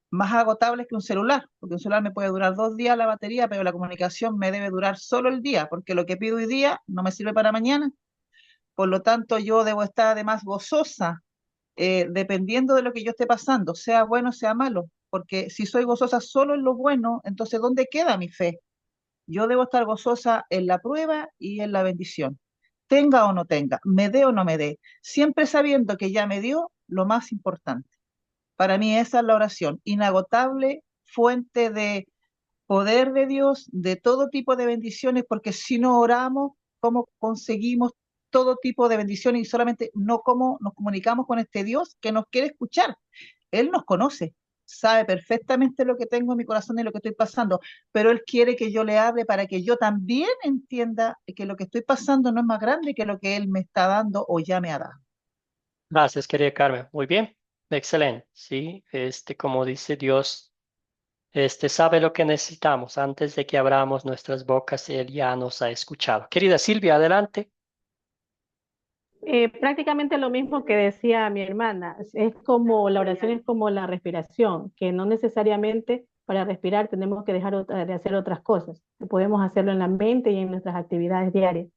más agotables que un celular, porque un celular me puede durar 2 días la batería, pero la comunicación me debe durar solo el día, porque lo que pido hoy día no me sirve para mañana. Por lo tanto, yo debo estar además gozosa, dependiendo de lo que yo esté pasando, sea bueno, sea malo, porque si soy gozosa solo en lo bueno, entonces ¿dónde queda mi fe? Yo debo estar gozosa en la prueba y en la bendición, tenga o no tenga, me dé o no me dé, siempre sabiendo que ya me dio lo más importante. Para mí esa es la oración, inagotable fuente de poder de Dios, de todo tipo de bendiciones, porque si no oramos, ¿cómo conseguimos todo tipo de bendiciones? Y solamente no cómo nos comunicamos con este Dios que nos quiere escuchar. Él nos conoce, sabe perfectamente lo que tengo en mi corazón y lo que estoy pasando, pero Él quiere que yo le hable para que yo también entienda que lo que estoy pasando no es más grande que lo que Él me está dando o ya me ha dado. Gracias, querida Carmen. Muy bien, excelente. Sí, como dice Dios, sabe lo que necesitamos. Antes de que abramos nuestras bocas, Él ya nos ha escuchado. Querida Silvia, adelante. Prácticamente lo mismo que decía mi hermana. Es como la oración es como la respiración, que no necesariamente para respirar tenemos que dejar de hacer otras cosas. Podemos hacerlo en la mente y en nuestras actividades diarias.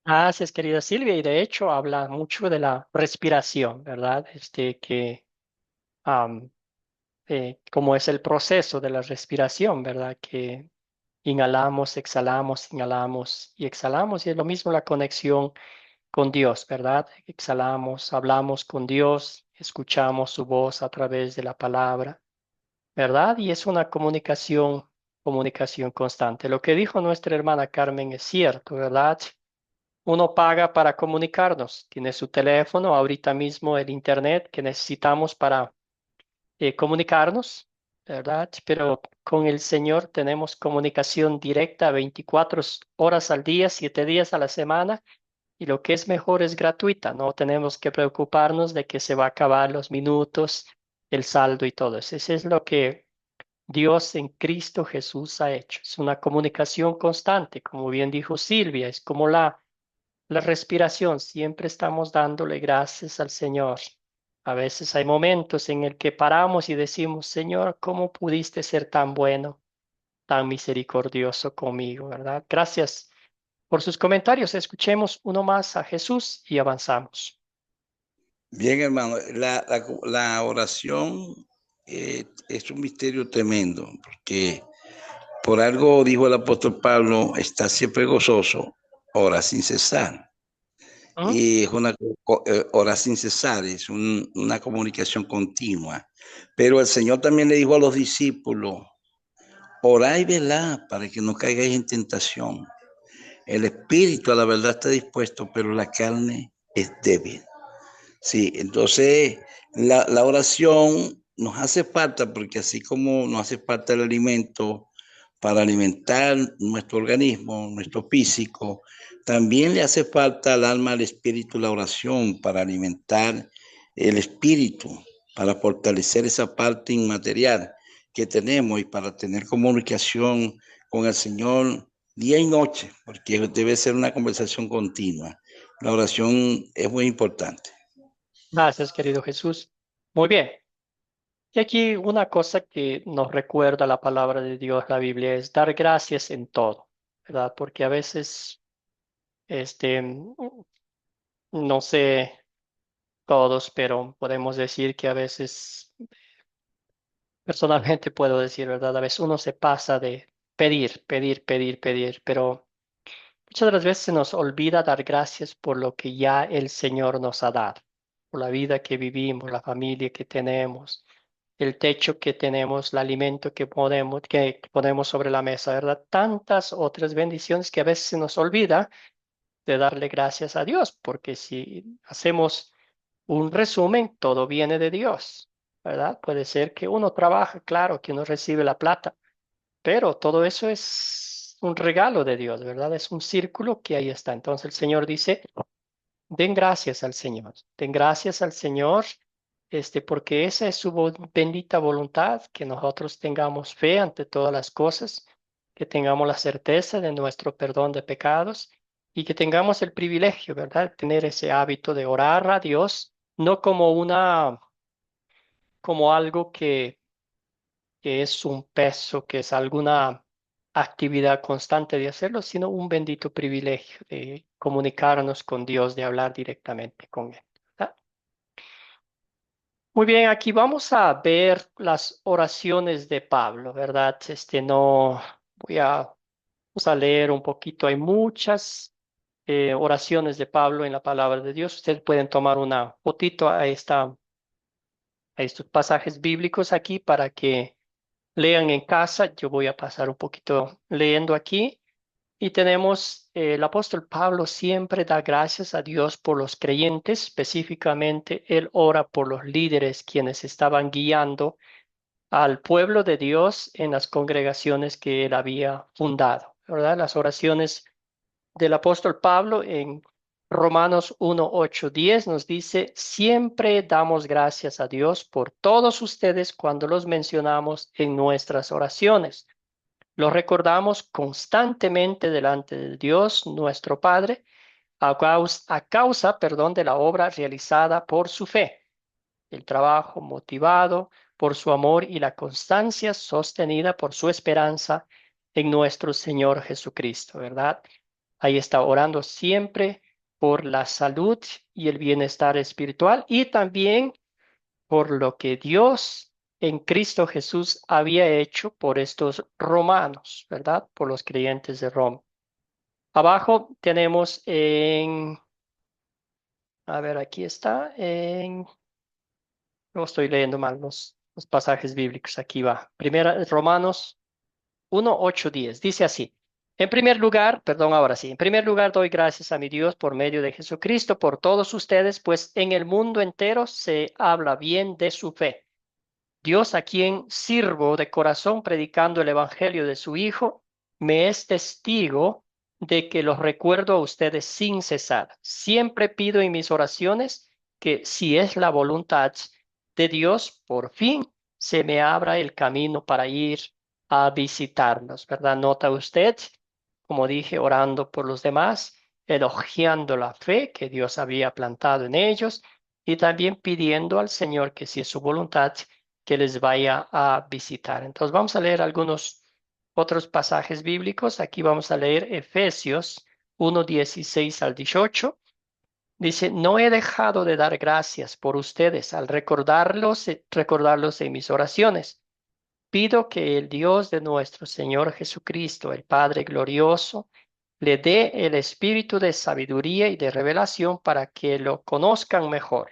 Gracias, querida Silvia. Y de hecho habla mucho de la respiración, ¿verdad? Am, cómo es el proceso de la respiración, ¿verdad? Que inhalamos y exhalamos. Y es lo mismo la conexión con Dios, ¿verdad? Exhalamos, hablamos con Dios, escuchamos su voz a través de la palabra, ¿verdad? Y es una comunicación constante. Lo que dijo nuestra hermana Carmen es cierto, ¿verdad? Uno paga para comunicarnos, tiene su teléfono, ahorita mismo el internet que necesitamos para comunicarnos, ¿verdad? Pero con el Señor tenemos comunicación directa 24 horas al día, 7 días a la semana. Y lo que es mejor es gratuita, no tenemos que preocuparnos de que se va a acabar los minutos, el saldo y todo eso. Eso es lo que Dios en Cristo Jesús ha hecho. Es una comunicación constante, como bien dijo Silvia, es como la respiración. Siempre estamos dándole gracias al Señor. A veces hay momentos en el que paramos y decimos, Señor, ¿cómo pudiste ser tan bueno, tan misericordioso conmigo, verdad? Gracias por sus comentarios. Escuchemos uno más a Jesús y avanzamos. Bien, hermano, la oración es un misterio tremendo, porque por algo dijo el apóstol Pablo, está siempre gozoso, ora sin cesar. ¿Mm? Y es una hora sin cesar, es una comunicación continua. Pero el Señor también le dijo a los discípulos, orad y velad para que no caigáis en tentación. El espíritu a la verdad está dispuesto, pero la carne es débil. Sí, entonces la oración nos hace falta porque así como nos hace falta el alimento para alimentar nuestro organismo, nuestro físico, también le hace falta al alma, al espíritu, la oración para alimentar el espíritu, para fortalecer esa parte inmaterial que tenemos y para tener comunicación con el Señor día y noche, porque debe ser una conversación continua. La oración es muy importante. Gracias, querido Jesús. Muy bien. Y aquí una cosa que nos recuerda la palabra de Dios, la Biblia, es dar gracias en todo, ¿verdad? Porque a veces, no sé todos, pero podemos decir que a veces, personalmente puedo decir, ¿verdad? A veces uno se pasa de pedir, pero muchas de las veces se nos olvida dar gracias por lo que ya el Señor nos ha dado, por la vida que vivimos, la familia que tenemos, el techo que tenemos, el alimento que ponemos sobre la mesa, ¿verdad? Tantas otras bendiciones que a veces se nos olvida de darle gracias a Dios, porque si hacemos un resumen, todo viene de Dios, ¿verdad? Puede ser que uno trabaja, claro, que uno recibe la plata, pero todo eso es un regalo de Dios, ¿verdad? Es un círculo que ahí está. Entonces el Señor dice, den gracias al Señor, den gracias al Señor, porque esa es su bendita voluntad, que nosotros tengamos fe ante todas las cosas, que tengamos la certeza de nuestro perdón de pecados y que tengamos el privilegio, ¿verdad? Tener ese hábito de orar a Dios, no como como algo que es un peso, que es alguna actividad constante de hacerlo, sino un bendito privilegio de comunicarnos con Dios, de hablar directamente con Él, ¿verdad? Muy bien, aquí vamos a ver las oraciones de Pablo, ¿verdad? No vamos a leer un poquito. Hay muchas oraciones de Pablo en la palabra de Dios. Ustedes pueden tomar una fotito a estos pasajes bíblicos aquí para que lean en casa. Yo voy a pasar un poquito leyendo aquí Y tenemos, el apóstol Pablo siempre da gracias a Dios por los creyentes, específicamente él ora por los líderes quienes estaban guiando al pueblo de Dios en las congregaciones que él había fundado, ¿verdad? Las oraciones del apóstol Pablo en Romanos 1, 8, 10 nos dice, siempre damos gracias a Dios por todos ustedes cuando los mencionamos en nuestras oraciones. Los recordamos constantemente delante de Dios, nuestro Padre, a causa, de la obra realizada por su fe, el trabajo motivado por su amor y la constancia sostenida por su esperanza en nuestro Señor Jesucristo, ¿verdad? Ahí está orando siempre por la salud y el bienestar espiritual y también por lo que Dios en Cristo Jesús había hecho por estos romanos, ¿verdad? Por los creyentes de Roma. Abajo tenemos a ver, aquí está, no estoy leyendo mal los pasajes bíblicos, aquí va. Primera, Romanos 1, 8, 10. Dice así. En primer lugar, perdón, ahora sí. En primer lugar, doy gracias a mi Dios por medio de Jesucristo por todos ustedes, pues en el mundo entero se habla bien de su fe. Dios, a quien sirvo de corazón predicando el evangelio de su Hijo, me es testigo de que los recuerdo a ustedes sin cesar. Siempre pido en mis oraciones que, si es la voluntad de Dios, por fin se me abra el camino para ir a visitarlos, ¿verdad? Nota usted, como dije, orando por los demás, elogiando la fe que Dios había plantado en ellos y también pidiendo al Señor que, si es su voluntad, que les vaya a visitar. Entonces vamos a leer algunos otros pasajes bíblicos. Aquí vamos a leer Efesios 1, 16 al 18. Dice, no he dejado de dar gracias por ustedes al recordarlos en mis oraciones. Pido que el Dios de nuestro Señor Jesucristo, el Padre glorioso, le dé el espíritu de sabiduría y de revelación para que lo conozcan mejor.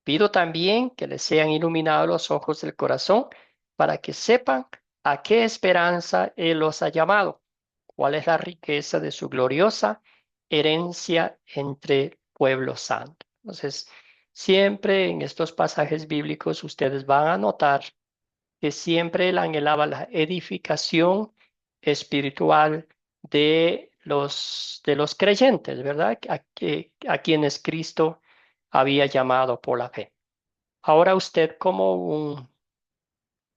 Pido también que les sean iluminados los ojos del corazón para que sepan a qué esperanza Él los ha llamado, cuál es la riqueza de su gloriosa herencia entre pueblo santo. Entonces, siempre en estos pasajes bíblicos ustedes van a notar que siempre Él anhelaba la edificación espiritual de los creyentes, ¿verdad? A quienes Cristo había llamado por la fe. Ahora usted, como un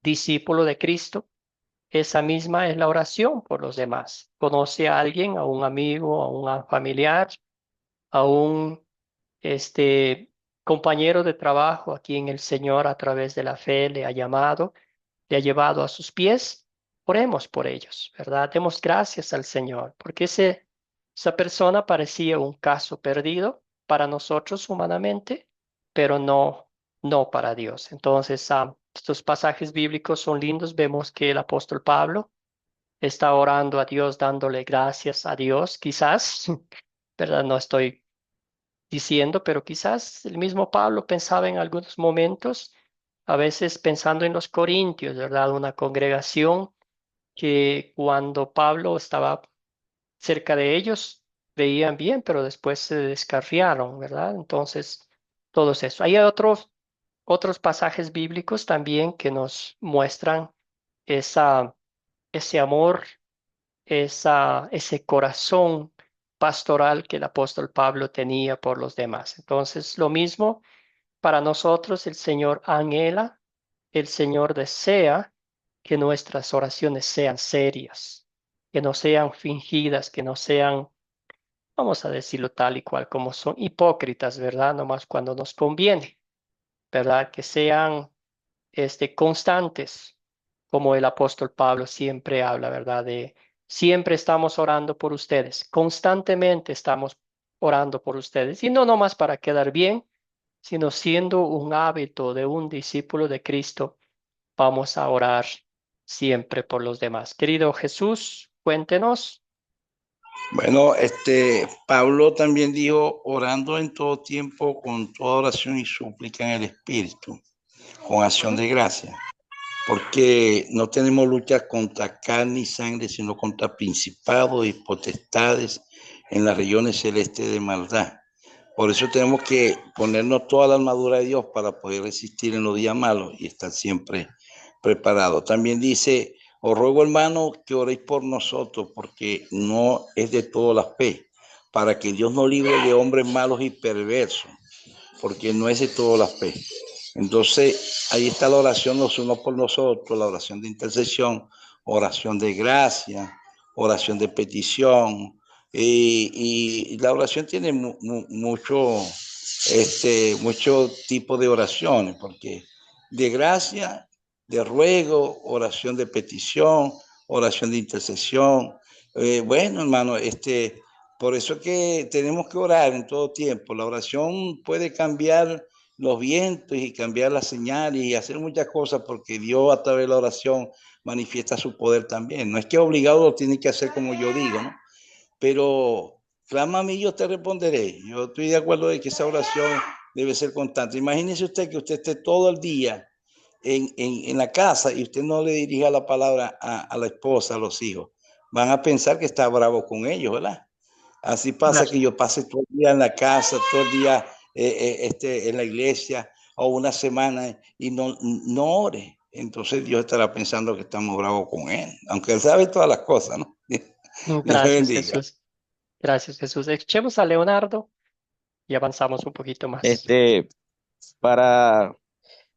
discípulo de Cristo, esa misma es la oración por los demás. Conoce a alguien, a un amigo, a un familiar, a un compañero de trabajo a quien el Señor a través de la fe le ha llamado, le ha llevado a sus pies. Oremos por ellos, ¿verdad? Demos gracias al Señor, porque esa persona parecía un caso perdido para nosotros humanamente, pero no para Dios. Entonces, estos pasajes bíblicos son lindos. Vemos que el apóstol Pablo está orando a Dios, dándole gracias a Dios. Quizás, ¿verdad? No estoy diciendo, pero quizás el mismo Pablo pensaba en algunos momentos, a veces pensando en los Corintios, ¿verdad? Una congregación que cuando Pablo estaba cerca de ellos veían bien, pero después se descarriaron, ¿verdad? Entonces, todo eso. Hay otros pasajes bíblicos también que nos muestran ese amor, ese corazón pastoral que el apóstol Pablo tenía por los demás. Entonces, lo mismo para nosotros, el Señor anhela, el Señor desea que nuestras oraciones sean serias, que no sean fingidas, que no sean, vamos a decirlo tal y cual como son, hipócritas, ¿verdad? Nomás cuando nos conviene, ¿verdad? Que sean constantes, como el apóstol Pablo siempre habla, ¿verdad? Siempre estamos orando por ustedes, constantemente estamos orando por ustedes, y no nomás para quedar bien, sino siendo un hábito de un discípulo de Cristo, vamos a orar siempre por los demás. Querido Jesús, cuéntenos. Bueno, Pablo también dijo, orando en todo tiempo, con toda oración y súplica en el Espíritu, con acción de gracia. porque no tenemos lucha contra carne y sangre, sino contra principados y potestades en las regiones celestes de maldad. Por eso tenemos que ponernos toda la armadura de Dios para poder resistir en los días malos y estar siempre preparados. También dice, os ruego, hermano, que oréis por nosotros, porque no es de toda la fe, para que Dios nos libre de hombres malos y perversos, porque no es de toda la fe. Entonces, ahí está la oración los unos por nosotros, la oración de intercesión, oración de gracia, oración de petición. Y la oración tiene mucho tipo de oraciones, porque de gracia, de ruego, oración de petición, oración de intercesión. Bueno, hermano, por eso que tenemos que orar en todo tiempo. La oración puede cambiar los vientos y cambiar las señales y hacer muchas cosas, porque Dios a través de la oración manifiesta su poder también. No es que obligado lo tiene que hacer como yo digo, ¿no? Pero clama a mí y yo te responderé. Yo estoy de acuerdo de que esa oración debe ser constante. Imagínese usted que usted esté todo el día en la casa y usted no le dirija la palabra a la esposa, a los hijos. Van a pensar que está bravo con ellos, ¿verdad? Así pasa que yo pase todo el día en la casa, todo el día en la iglesia o una semana y no ore. Entonces Dios estará pensando que estamos bravos con él, aunque él sabe todas las cosas, ¿no? Dios le Gracias, bendiga. Jesús. Gracias, Jesús. Escuchemos a Leonardo y avanzamos un poquito más. Para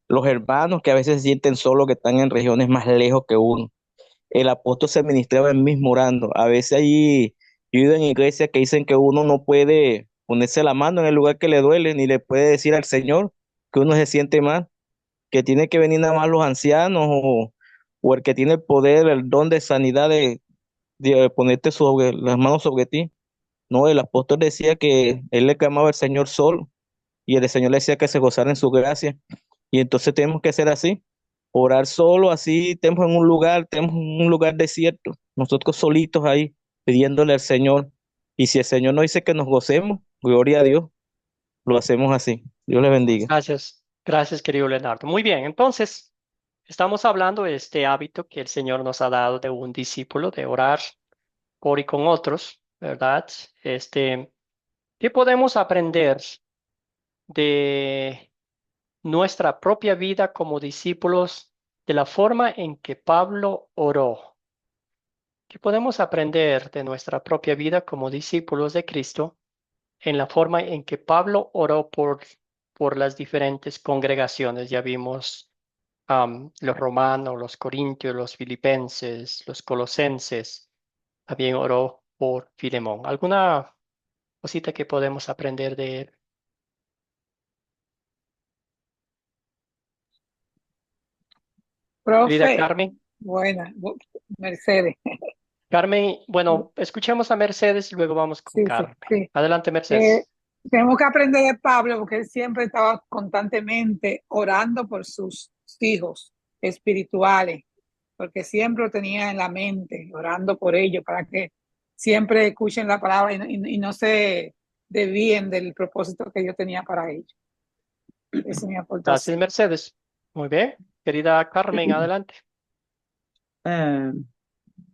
los hermanos que a veces se sienten solos, que están en regiones más lejos que uno, el apóstol se ministraba él mismo orando. A veces allí, yo he ido en iglesias que dicen que uno no puede ponerse la mano en el lugar que le duele, ni le puede decir al Señor que uno se siente mal, que tiene que venir nada más los ancianos o el que tiene el poder, el don de sanidad de ponerte las manos sobre ti. No, el apóstol decía que él le clamaba al Señor solo y el Señor le decía que se gozara en su gracia. Y entonces tenemos que ser así, orar solo, así tenemos un lugar desierto, nosotros solitos ahí, pidiéndole al Señor. Y si el Señor nos dice que nos gocemos, gloria a Dios, lo hacemos así. Dios le bendiga. Gracias, gracias, querido Leonardo. Muy bien, entonces, estamos hablando de este hábito que el Señor nos ha dado de un discípulo, de orar por y con otros, ¿verdad? ¿Qué podemos aprender de nuestra propia vida como discípulos de la forma en que Pablo oró? ¿Qué podemos aprender de nuestra propia vida como discípulos de Cristo en la forma en que Pablo oró por las diferentes congregaciones? Ya vimos los romanos, los corintios, los filipenses, los colosenses. También oró por Filemón. ¿Alguna cosita que podemos aprender de él? Querida Profe, Carmen. buena, Mercedes. Carmen, bueno, escuchemos a Mercedes y luego vamos con Sí, sí, Carmen. sí. Adelante, Mercedes. Tenemos que aprender de Pablo porque él siempre estaba constantemente orando por sus hijos espirituales, porque siempre lo tenía en la mente, orando por ellos, para que siempre escuchen la palabra y no se desvíen del propósito que Dios tenía para ellos. Esa es mi Gracias, aportación. Mercedes. Muy bien. Querida Carmen, adelante.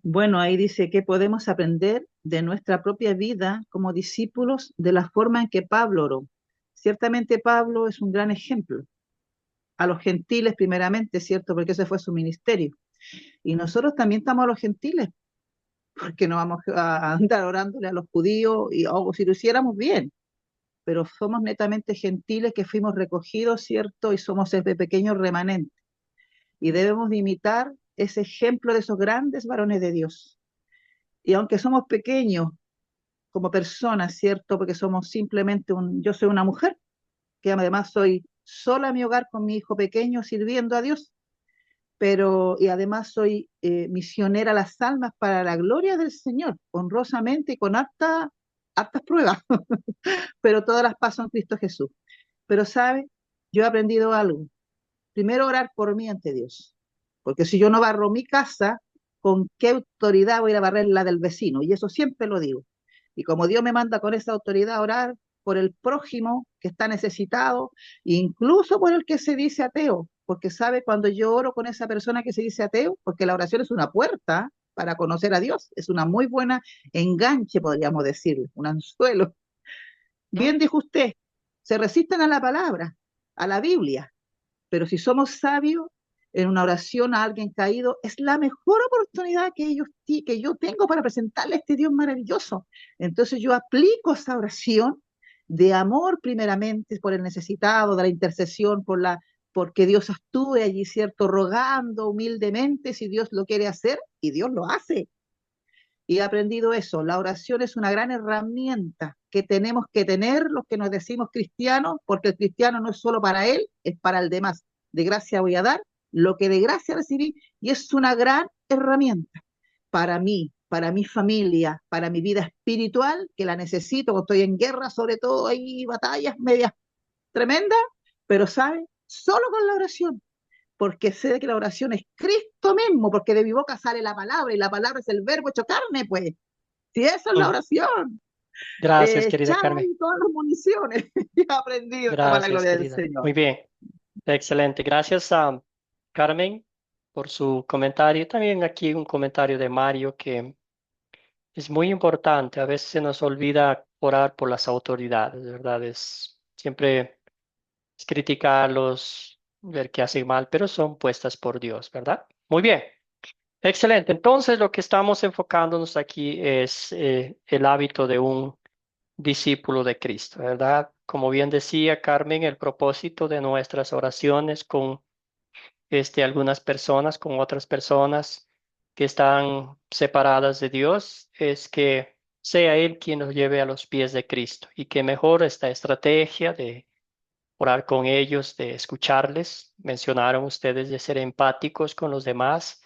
Bueno, ahí dice que podemos aprender de nuestra propia vida como discípulos de la forma en que Pablo oró. Ciertamente Pablo es un gran ejemplo a los gentiles primeramente, ¿cierto? Porque ese fue su ministerio. Y nosotros también estamos a los gentiles, porque no vamos a andar orándole a los judíos, o si lo hiciéramos bien, pero somos netamente gentiles que fuimos recogidos, ¿cierto? Y somos ese pequeño remanente. Y debemos de imitar ese ejemplo de esos grandes varones de Dios. Y aunque somos pequeños como personas, ¿cierto? Porque somos simplemente yo soy una mujer, que además soy sola en mi hogar con mi hijo pequeño sirviendo a Dios, y además soy misionera a las almas para la gloria del Señor, honrosamente y con hartas pruebas, pero todas las paso en Cristo Jesús. Pero, ¿sabe? Yo he aprendido algo. Primero, orar por mí ante Dios, porque si yo no barro mi casa, ¿con qué autoridad voy a ir a barrer la del vecino? Y eso siempre lo digo. Y como Dios me manda con esa autoridad a orar por el prójimo que está necesitado, incluso por el que se dice ateo, porque sabe cuando yo oro con esa persona que se dice ateo, porque la oración es una puerta para conocer a Dios, es una muy buena enganche, podríamos decirle, un anzuelo. ¿Mm? Bien dijo usted, se resisten a la palabra, a la Biblia, pero si somos sabios en una oración a alguien caído, es la mejor oportunidad que yo tengo para presentarle a este Dios maravilloso. Entonces yo aplico esa oración de amor primeramente por el necesitado, de la intercesión porque Dios actúe allí, ¿cierto? Rogando humildemente si Dios lo quiere hacer, y Dios lo hace. Y he aprendido eso, la oración es una gran herramienta que tenemos que tener los que nos decimos cristianos, porque el cristiano no es solo para él, es para el demás. De gracia voy a dar lo que de gracia recibí, y es una gran herramienta para mí, para mi familia, para mi vida espiritual, que la necesito, porque estoy en guerra, sobre todo hay batallas medias tremendas, pero ¿sabe? Solo con la oración, porque sé que la oración es Cristo mismo, porque de mi boca sale la palabra, y la palabra es el verbo hecho carne, pues. Si eso es la Mm. oración, Gracias, querida echar Carmen. ahí todas las municiones y he aprendido para la Gracias, gloria del querida. Señor. Muy bien. Excelente. Gracias a Carmen por su comentario. También aquí un comentario de Mario que es muy importante. A veces se nos olvida orar por las autoridades, ¿verdad? Siempre es criticarlos, ver que hacen mal, pero son puestas por Dios, ¿verdad? Muy bien. Excelente. Entonces, lo que estamos enfocándonos aquí es el hábito de un discípulo de Cristo, ¿verdad? Como bien decía Carmen, el propósito de nuestras oraciones con algunas personas, con otras personas que están separadas de Dios, es que sea Él quien nos lleve a los pies de Cristo y que mejor esta estrategia de orar con ellos, de escucharles. Mencionaron ustedes de ser empáticos con los demás,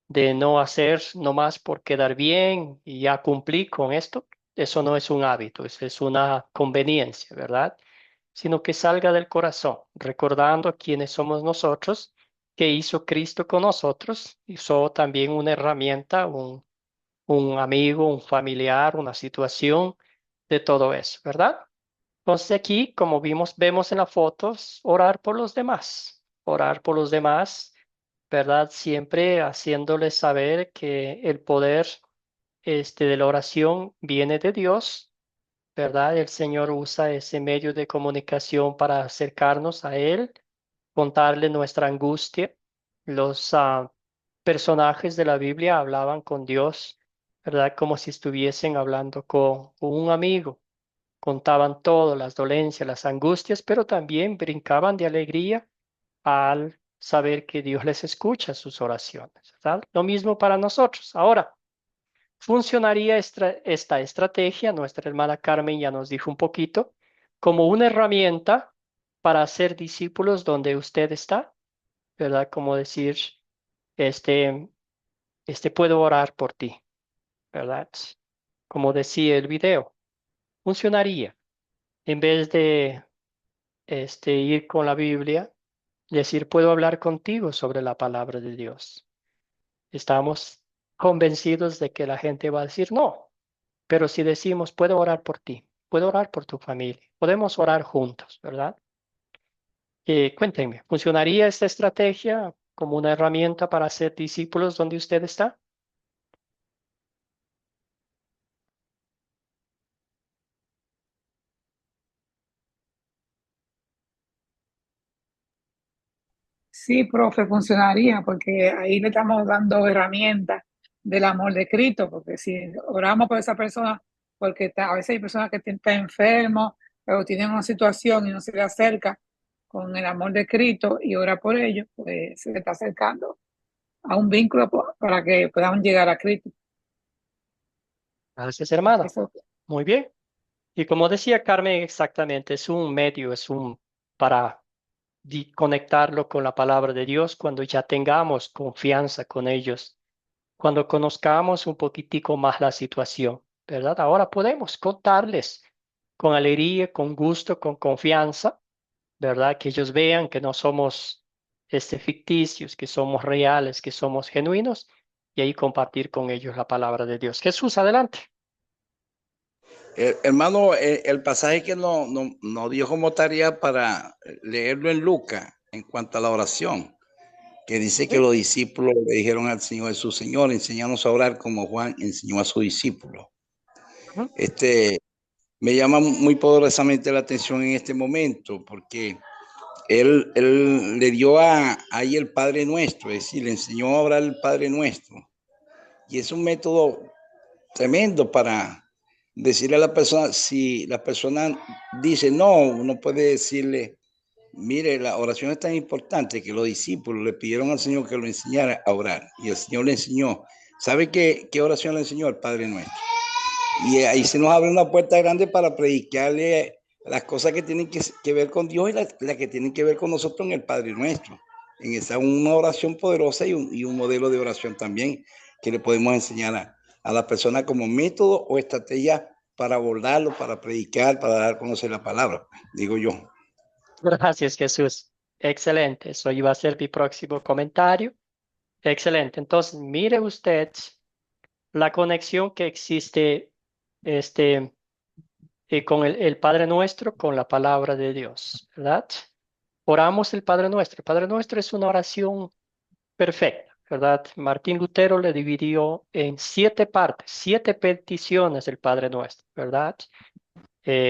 de no hacer nomás por quedar bien y ya cumplí con esto. Eso no es un hábito, eso es una conveniencia, ¿verdad? Sino que salga del corazón, recordando quiénes somos nosotros, que hizo Cristo con nosotros, hizo también una herramienta, un amigo, un familiar, una situación de todo eso, ¿verdad? Entonces aquí, como vemos en las fotos, orar por los demás, orar por los demás, ¿verdad? Siempre haciéndoles saber que el poder de la oración viene de Dios, ¿verdad? El Señor usa ese medio de comunicación para acercarnos a Él, contarle nuestra angustia. Los personajes de la Biblia hablaban con Dios, ¿verdad? Como si estuviesen hablando con un amigo. Contaban todo, las dolencias, las angustias, pero también brincaban de alegría al saber que Dios les escucha sus oraciones, ¿verdad? Lo mismo para nosotros. Ahora, funcionaría esta estrategia, nuestra hermana Carmen ya nos dijo un poquito, como una herramienta para hacer discípulos donde usted está, ¿verdad? Como decir, este, puedo orar por ti, ¿verdad? Como decía el video, funcionaría. En vez de ir con la Biblia, decir, puedo hablar contigo sobre la palabra de Dios. Estamos convencidos de que la gente va a decir no, pero si decimos, puedo orar por ti, puedo orar por tu familia, podemos orar juntos, ¿verdad? Cuéntenme, ¿funcionaría esta estrategia como una herramienta para hacer discípulos donde usted está? Sí, profe, funcionaría porque ahí le estamos dando herramientas del amor de Cristo, porque si oramos por esa persona, porque a veces hay personas que están enfermos, pero tienen una situación y no se le acerca con el amor de Cristo y ora por ellos, pues se le está acercando a un vínculo para que puedan llegar a Cristo. Gracias, hermana. Eso, Muy bien. Y como decía Carmen, exactamente, es un medio, para conectarlo con la palabra de Dios cuando ya tengamos confianza con ellos, cuando conozcamos un poquitico más la situación, ¿verdad? Ahora podemos contarles con alegría, con gusto, con confianza, ¿verdad? Que ellos vean que no somos ficticios, que somos reales, que somos genuinos, y ahí compartir con ellos la palabra de Dios. Jesús, adelante. Hermano, el pasaje que nos dio como tarea para leerlo en Lucas, en cuanto a la oración, que dice que los discípulos le dijeron al Señor Jesús, Señor, enséñanos a orar como Juan enseñó a sus discípulos. Ujú. Me llama muy poderosamente la atención en este momento, porque él le dio ahí el Padre Nuestro, es decir, le enseñó a orar el Padre Nuestro. Y es un método tremendo para decirle a la persona, si la persona dice no, uno puede decirle, mire, la oración es tan importante que los discípulos le pidieron al Señor que lo enseñara a orar. Y el Señor le enseñó. ¿Sabe qué oración le enseñó? El Padre Nuestro. Y ahí se nos abre una puerta grande para predicarle las cosas que tienen que ver con Dios y las que tienen que ver con nosotros en el Padre Nuestro. En esa una oración poderosa y un modelo de oración también que le podemos enseñar a la persona como método o estrategia para abordarlo, para predicar, para dar a conocer la palabra, digo yo. Gracias, Jesús. Excelente. Eso iba a ser mi próximo comentario. Excelente. Entonces, mire usted la conexión que existe con el Padre Nuestro, con la palabra de Dios, ¿verdad? Oramos el Padre Nuestro. El Padre Nuestro es una oración perfecta, ¿verdad? Martín Lutero le dividió en 7 partes, 7 peticiones del Padre Nuestro, ¿verdad?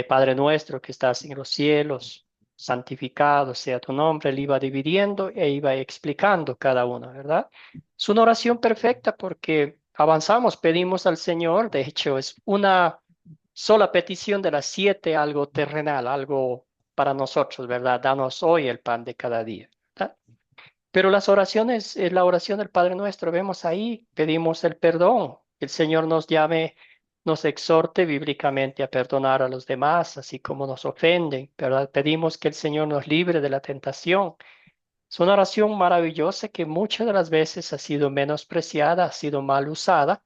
Padre Nuestro que estás en los cielos, santificado sea tu nombre. Él iba dividiendo e iba explicando cada una, ¿verdad? Es una oración perfecta porque avanzamos, pedimos al Señor, de hecho es una sola petición de las 7, algo terrenal, algo para nosotros, ¿verdad? Danos hoy el pan de cada día, ¿verdad? Pero las oraciones, la oración del Padre Nuestro, vemos ahí, pedimos el perdón, que el Señor nos llame, nos exhorte bíblicamente a perdonar a los demás, así como nos ofenden, ¿verdad? Pedimos que el Señor nos libre de la tentación. Es una oración maravillosa que muchas de las veces ha sido menospreciada, ha sido mal usada,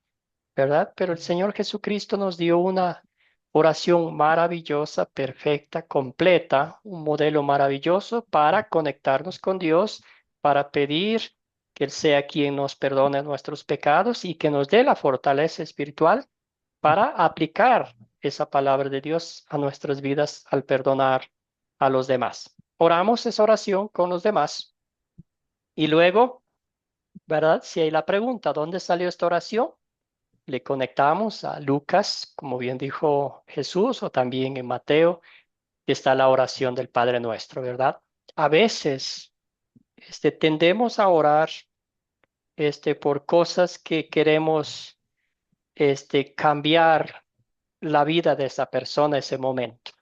¿verdad? Pero el Señor Jesucristo nos dio una oración maravillosa, perfecta, completa, un modelo maravilloso para conectarnos con Dios, para pedir que Él sea quien nos perdone nuestros pecados y que nos dé la fortaleza espiritual para aplicar esa palabra de Dios a nuestras vidas al perdonar a los demás. Oramos esa oración con los demás y luego, ¿verdad? Si hay la pregunta, ¿dónde salió esta oración? Le conectamos a Lucas, como bien dijo Jesús, o también en Mateo, que está la oración del Padre Nuestro, ¿verdad? A veces tendemos a orar por cosas que queremos cambiar la vida de esa persona, ese momento.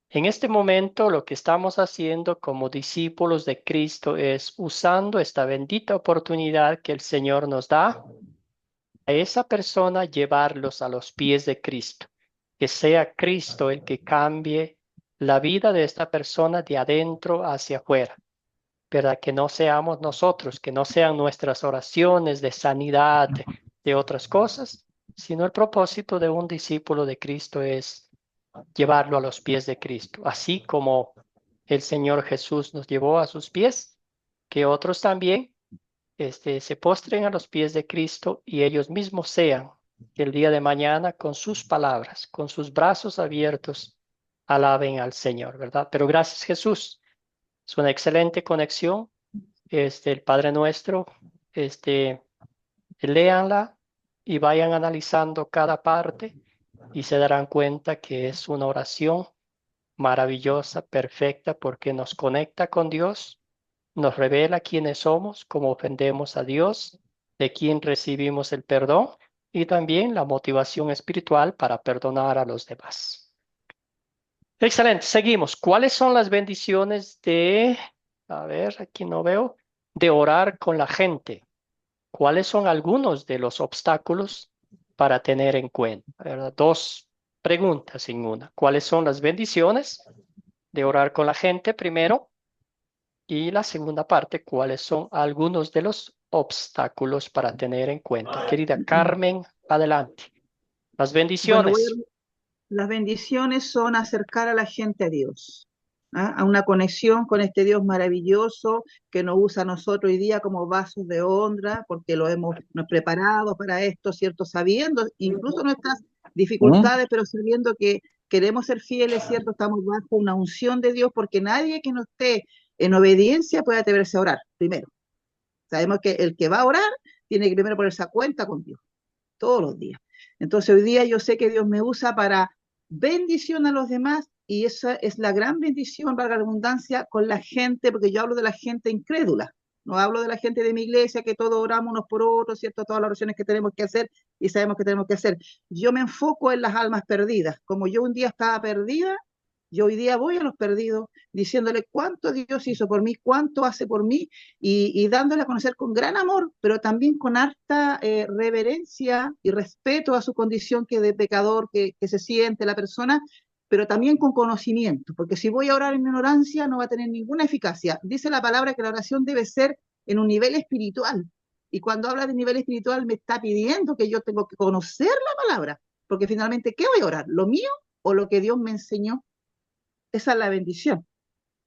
En este momento, lo que estamos haciendo como discípulos de Cristo es usando esta bendita oportunidad que el Señor nos da a esa persona, llevarlos a los pies de Cristo, que sea Cristo el que cambie la vida de esta persona de adentro hacia afuera, ¿verdad? Que no seamos nosotros, que no sean nuestras oraciones de sanidad, de otras cosas, sino el propósito de un discípulo de Cristo es llevarlo a los pies de Cristo, así como el Señor Jesús nos llevó a sus pies, que otros también se postren a los pies de Cristo y ellos mismos sean que el día de mañana con sus palabras, con sus brazos abiertos, alaben al Señor, ¿verdad? Pero gracias Jesús, es una excelente conexión. El Padre Nuestro, léanla y vayan analizando cada parte y se darán cuenta que es una oración maravillosa, perfecta, porque nos conecta con Dios, nos revela quiénes somos, cómo ofendemos a Dios, de quién recibimos el perdón y también la motivación espiritual para perdonar a los demás. Excelente, seguimos. ¿Cuáles son las bendiciones a ver, aquí no veo, de orar con la gente? ¿Cuáles son algunos de los obstáculos para tener en cuenta? ¿Verdad? 2 preguntas en una. ¿Cuáles son las bendiciones de orar con la gente primero? Y la segunda parte, ¿cuáles son algunos de los obstáculos para tener en cuenta? Querida Carmen, adelante. Las Bueno, bendiciones. las bendiciones son acercar a la gente a Dios, ¿ah? A una conexión con este Dios maravilloso que nos usa a nosotros hoy día como vasos de honra, porque nos hemos preparado para esto, ¿cierto? Sabiendo incluso nuestras dificultades, pero sabiendo que queremos ser fieles, ¿cierto? Estamos bajo una unción de Dios, porque nadie que no esté en obediencia puede atreverse a orar primero. Sabemos que el que va a orar tiene que primero ponerse a cuenta con Dios, todos los días. Entonces hoy día yo sé que Dios me usa para bendición a los demás, y esa es la gran bendición, valga la redundancia, con la gente, porque yo hablo de la gente incrédula, no hablo de la gente de mi iglesia, que todos oramos unos por otros, ¿cierto? Todas las oraciones que tenemos que hacer y sabemos que tenemos que hacer. Yo me enfoco en las almas perdidas. Como yo un día estaba perdida, yo hoy día voy a los perdidos diciéndole cuánto Dios hizo por mí, cuánto hace por mí, y dándole a conocer con gran amor, pero también con harta reverencia y respeto a su condición que de pecador que se siente la persona, pero también con conocimiento, porque si voy a orar en ignorancia no va a tener ninguna eficacia. Dice la palabra que la oración debe ser en un nivel espiritual, y cuando habla de nivel espiritual me está pidiendo que yo tengo que conocer la palabra, porque finalmente, ¿qué voy a orar? ¿Lo mío o lo que Dios me enseñó? Esa es la bendición,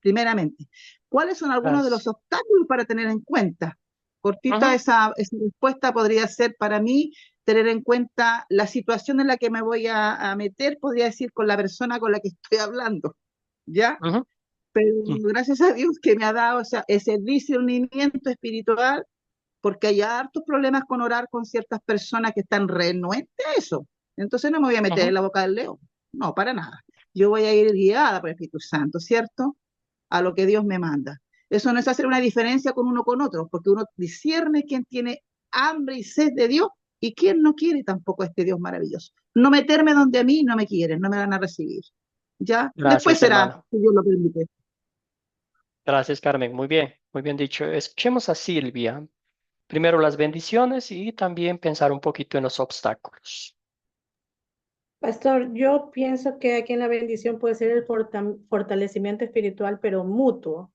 primeramente. ¿Cuáles son algunos de los Gracias. obstáculos para tener en cuenta? Cortita Ujú, esa respuesta podría ser para mí tener en cuenta la situación en la que me voy a meter, podría decir con la persona con la que estoy hablando, ¿ya? ujú, Pero ujú, gracias a Dios que me ha dado, o sea, ese discernimiento espiritual, porque hay hartos problemas con orar con ciertas personas que están renuentes a eso. Entonces no me voy a meter en ujú. la boca del león, no, para nada. Yo voy a ir guiada por el Espíritu Santo, ¿cierto? A lo que Dios me manda. Eso no es hacer una diferencia con uno con otro, porque uno discierne quién tiene hambre y sed de Dios y quién no quiere tampoco a este Dios maravilloso. No meterme donde a mí no me quieren, no me van a recibir. ¿Ya? Después Gracias, será, hermana. si Dios lo permite. Gracias, Carmen. Muy bien dicho. Escuchemos a Silvia. Primero las bendiciones y también pensar un poquito en los obstáculos. Pastor, yo pienso que aquí en la bendición puede ser el fortalecimiento espiritual, pero mutuo,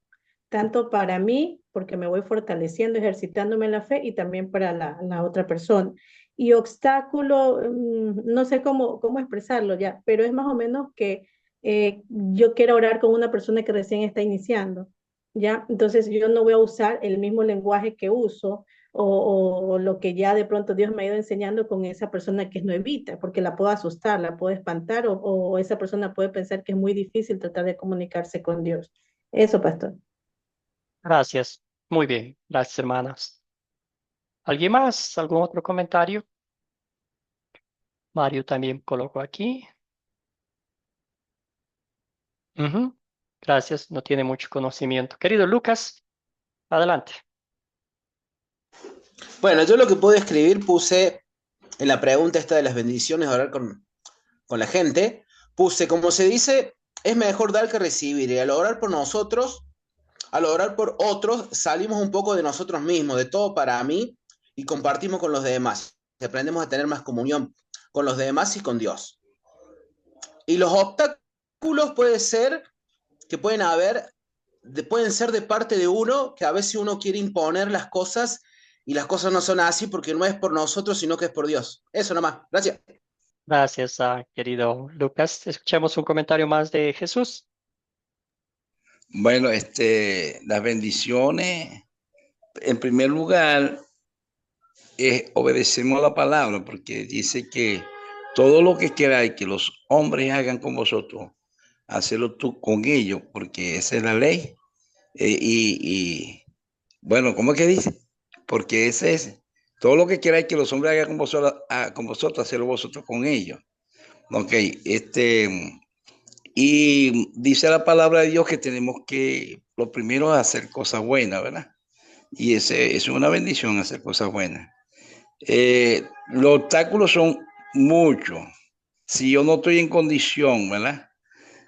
tanto para mí, porque me voy fortaleciendo, ejercitándome en la fe, y también para la otra persona. Y obstáculo, no sé cómo expresarlo ya, pero es más o menos que yo quiero orar con una persona que recién está iniciando, ¿ya? Entonces yo no voy a usar el mismo lenguaje que uso o lo que ya de pronto Dios me ha ido enseñando con esa persona que es nuevita, porque la puedo asustar, la puedo espantar, o esa persona puede pensar que es muy difícil tratar de comunicarse con Dios. Eso, pastor. Gracias. Muy bien. Gracias, hermanas. ¿Alguien más? ¿Algún otro comentario? Mario también colocó aquí. Ujú. Gracias. No tiene mucho conocimiento. Querido Lucas, adelante. Bueno, yo lo que puedo escribir puse en la pregunta esta de las bendiciones, de orar con la gente, puse, como se dice, es mejor dar que recibir. Y al orar por nosotros, al orar por otros, salimos un poco de nosotros mismos, de todo para mí, y compartimos con los demás. Y aprendemos a tener más comunión con los demás y con Dios. Y los obstáculos puede ser que pueden ser de parte de uno, que a veces uno quiere imponer las cosas y las cosas no son así porque no es por nosotros, sino que es por Dios. Eso nomás. Gracias. Gracias, querido Lucas. Escuchemos un comentario más de Jesús. Bueno, las bendiciones, en primer lugar, obedecemos la palabra, porque dice que todo lo que queráis que los hombres hagan con vosotros, hacerlo tú con ellos, porque esa es la ley. Bueno, ¿cómo es que dice? Porque ese es, todo lo que queráis que los hombres hagan con vosotros, hacerlo vosotros con ellos. Ok, y dice la palabra de Dios que tenemos que, lo primero es hacer cosas buenas, ¿verdad? Y ese es una bendición hacer cosas buenas. Los obstáculos son muchos. Si yo no estoy en condición, ¿verdad?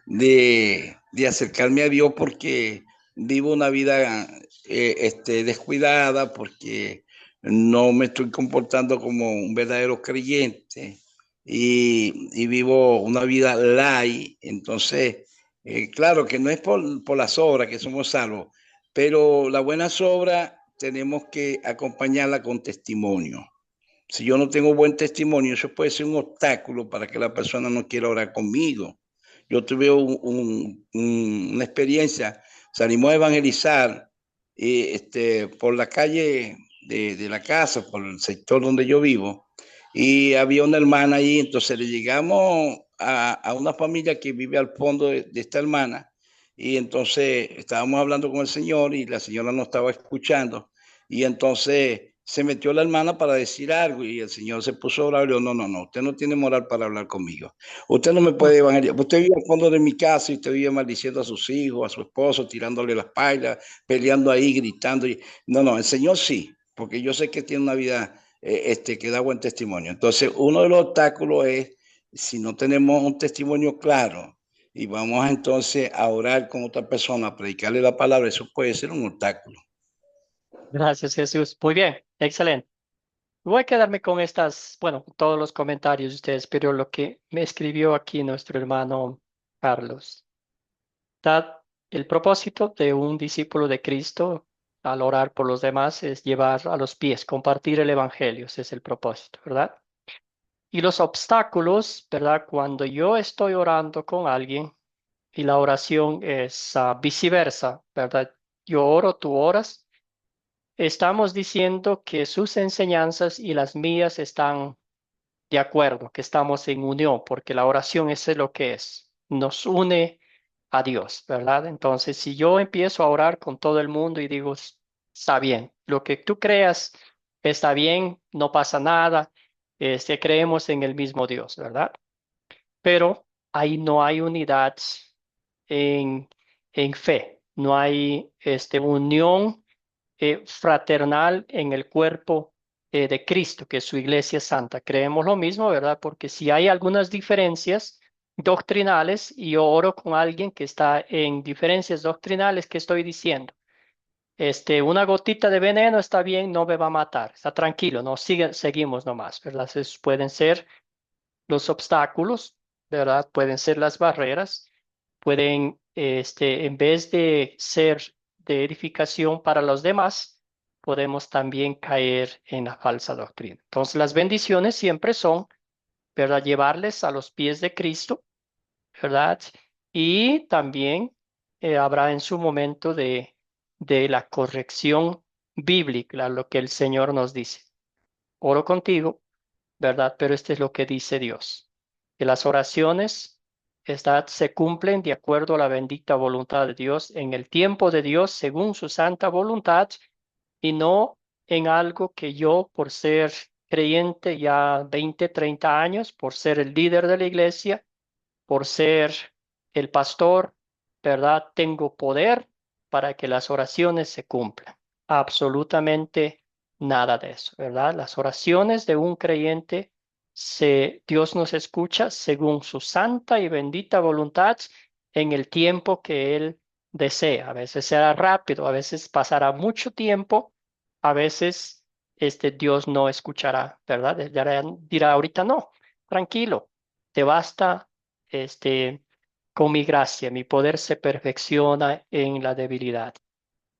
De acercarme a Dios porque vivo una vida descuidada, porque no me estoy comportando como un verdadero creyente y vivo una vida light. Entonces, claro que no es por las obras que somos salvos, pero las buenas obras tenemos que acompañarla con testimonio. Si yo no tengo buen testimonio, eso puede ser un obstáculo para que la persona no quiera orar conmigo. Yo tuve una experiencia, salimos a evangelizar por la calle de la casa, por el sector donde yo vivo, y había una hermana ahí, entonces le llegamos a una familia que vive al fondo de esta hermana, y entonces estábamos hablando con el Señor y la señora no estaba escuchando, y entonces se metió la hermana para decir algo y el Señor se puso a orar y le dijo, no, no, no, usted no tiene moral para hablar conmigo. Usted no me puede evangelizar. Usted vive al fondo de mi casa y usted vive maldiciendo a sus hijos, a su esposo, tirándole las pailas, peleando ahí, gritando. No, no, el Señor sí, porque yo sé que tiene una vida que da buen testimonio. Entonces, uno de los obstáculos es si no tenemos un testimonio claro y vamos entonces a orar con otra persona, a predicarle la palabra, eso puede ser un obstáculo. Gracias, Jesús. Muy bien, excelente. Voy a quedarme con estas, bueno, todos los comentarios de ustedes, pero lo que me escribió aquí nuestro hermano Carlos. El propósito de un discípulo de Cristo al orar por los demás es llevar a los pies, compartir el evangelio, ese es el propósito, ¿verdad? Y los obstáculos, ¿verdad? Cuando yo estoy orando con alguien y la oración es viceversa, ¿verdad? Yo oro, tú oras. Estamos diciendo que sus enseñanzas y las mías están de acuerdo, que estamos en unión, porque la oración es lo que es, nos une a Dios, ¿verdad? Entonces, si yo empiezo a orar con todo el mundo y digo, está bien, lo que tú creas está bien, no pasa nada, creemos en el mismo Dios, ¿verdad? Pero ahí no hay unidad en, en fe, no hay unión fraternal en el cuerpo de Cristo, que es su iglesia santa. Creemos lo mismo, ¿verdad? Porque si hay algunas diferencias doctrinales y yo oro con alguien que está en diferencias doctrinales, ¿qué estoy diciendo? Una gotita de veneno está bien, no me va a matar, está tranquilo, no seguimos nomás, ¿verdad? Esos pueden ser los obstáculos, ¿verdad? Pueden ser las barreras, pueden, en vez de ser de edificación para los demás, podemos también caer en la falsa doctrina. Entonces, las bendiciones siempre son, ¿verdad? Llevarles a los pies de Cristo, ¿verdad? Y también habrá en su momento de la corrección bíblica, lo que el Señor nos dice. Oro contigo, ¿verdad? Pero este es lo que dice Dios, que las oraciones, ¿verdad? Se cumplen de acuerdo a la bendita voluntad de Dios en el tiempo de Dios según su santa voluntad y no en algo que yo por ser creyente ya 20, 30 años, por ser el líder de la iglesia, por ser el pastor, ¿verdad? Tengo poder para que las oraciones se cumplan. Absolutamente nada de eso, ¿verdad? Las oraciones de un creyente, Dios nos escucha según su santa y bendita voluntad en el tiempo que Él desea. A veces será rápido, a veces pasará mucho tiempo, a veces Dios no escuchará, ¿verdad? Dirá ahorita no, tranquilo, te basta con mi gracia, mi poder se perfecciona en la debilidad.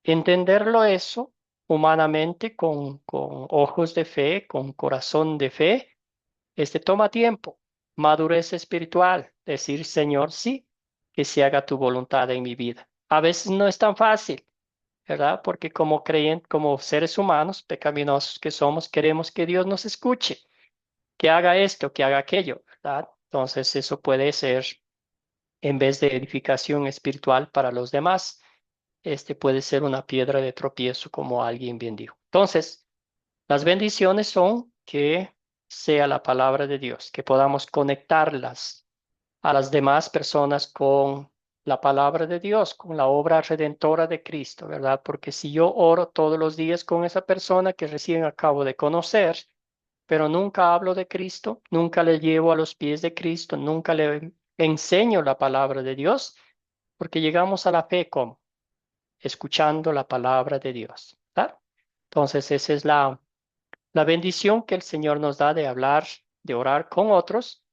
Entenderlo eso humanamente con ojos de fe, con corazón de fe, toma tiempo, madurez espiritual, decir, Señor, sí, que se haga tu voluntad en mi vida. A veces no es tan fácil, ¿verdad? Porque como creyentes, como seres humanos pecaminosos que somos, queremos que Dios nos escuche, que haga esto, que haga aquello, ¿verdad? Entonces eso puede ser en vez de edificación espiritual para los demás, puede ser una piedra de tropiezo, como alguien bien dijo. Entonces, las bendiciones son que sea la palabra de Dios, que podamos conectarlas a las demás personas con la palabra de Dios, con la obra redentora de Cristo, ¿verdad? Porque si yo oro todos los días con esa persona que recién acabo de conocer, pero nunca hablo de Cristo, nunca le llevo a los pies de Cristo, nunca le enseño la palabra de Dios, porque llegamos a la fe como escuchando la palabra de Dios, ¿verdad? Entonces, esa es la bendición que el Señor nos da de hablar, de orar con otros,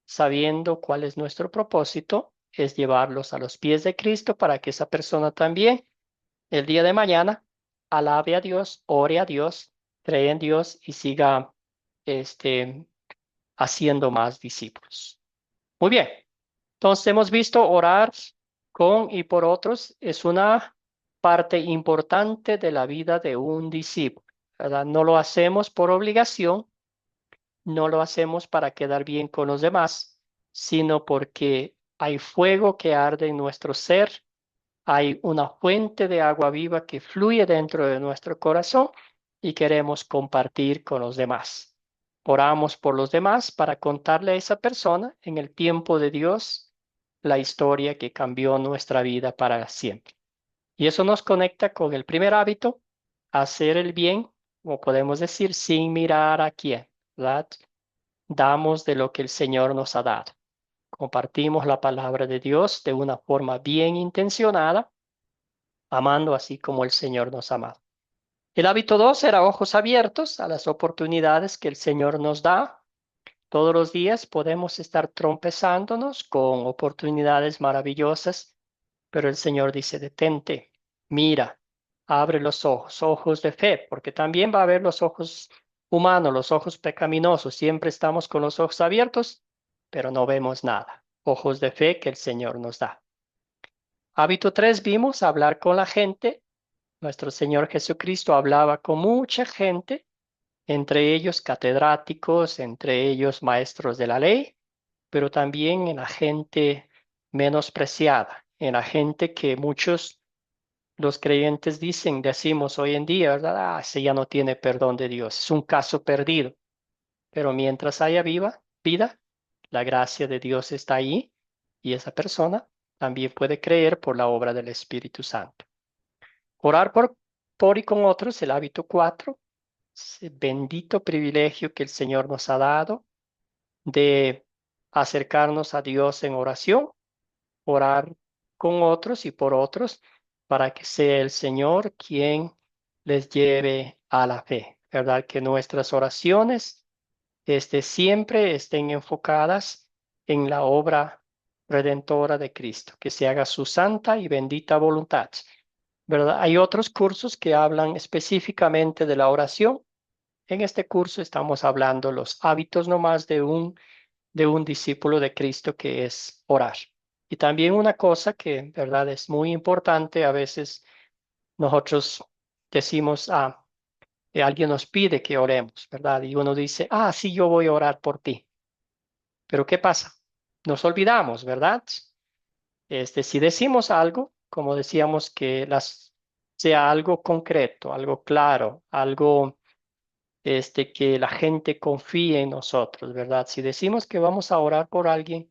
sabiendo cuál es nuestro propósito, es llevarlos a los pies de Cristo para que esa persona también el día de mañana alabe a Dios, ore a Dios, cree en Dios y siga haciendo más discípulos. Muy bien. Entonces hemos visto orar con y por otros es una parte importante de la vida de un discípulo, ¿verdad? No lo hacemos por obligación, no lo hacemos para quedar bien con los demás, sino porque hay fuego que arde en nuestro ser hay una fuente de agua viva que fluye dentro de nuestro corazón y queremos compartir con los demás. Oramos por los demás para contarle a esa persona en el tiempo de Dios la historia que cambió nuestra vida para siempre. Y eso nos conecta con el primer hábito, hacer el bien, o podemos decir, sin mirar a quién, ¿verdad? Damos de lo que el Señor nos ha dado. Compartimos la palabra de Dios de una forma bien intencionada, amando así como el Señor nos ha amado. El hábito 2 era ojos abiertos a las oportunidades que el Señor nos da. Todos los días podemos estar trompezándonos con oportunidades maravillosas, pero el Señor dice, detente, mira, abre los ojos, ojos de fe, porque también va a haber los ojos humanos, los ojos pecaminosos. Siempre estamos con los ojos abiertos, pero no vemos nada. Ojos de fe que el Señor nos da. Hábito 3 vimos hablar con la gente. Nuestro Señor Jesucristo hablaba con mucha gente, entre ellos catedráticos, entre ellos maestros de la ley, pero también en la gente menospreciada, en la gente que muchos los creyentes decimos hoy en día, ¿verdad? Ese ya no tiene perdón de Dios, es un caso perdido. Pero mientras haya vida, la gracia de Dios está ahí y esa persona también puede creer por la obra del Espíritu Santo. Orar por y con otros, el hábito 4, ese bendito privilegio que el Señor nos ha dado de acercarnos a Dios en oración, orar con otros y por otros, para que sea el Señor quien les lleve a la fe, ¿verdad? Que nuestras oraciones siempre estén enfocadas en la obra redentora de Cristo, que se haga su santa y bendita voluntad, ¿verdad? Hay otros cursos que hablan específicamente de la oración. En este curso estamos hablando los hábitos nomás de un discípulo de Cristo, que es orar. Y también una cosa que, ¿verdad?, es muy importante. A veces nosotros decimos, alguien nos pide que oremos, ¿verdad? Y uno dice, sí, yo voy a orar por ti. Pero ¿qué pasa? Nos olvidamos, ¿verdad? Si decimos algo, como decíamos, que sea algo concreto, algo claro, algo que la gente confíe en nosotros, ¿verdad? Si decimos que vamos a orar por alguien,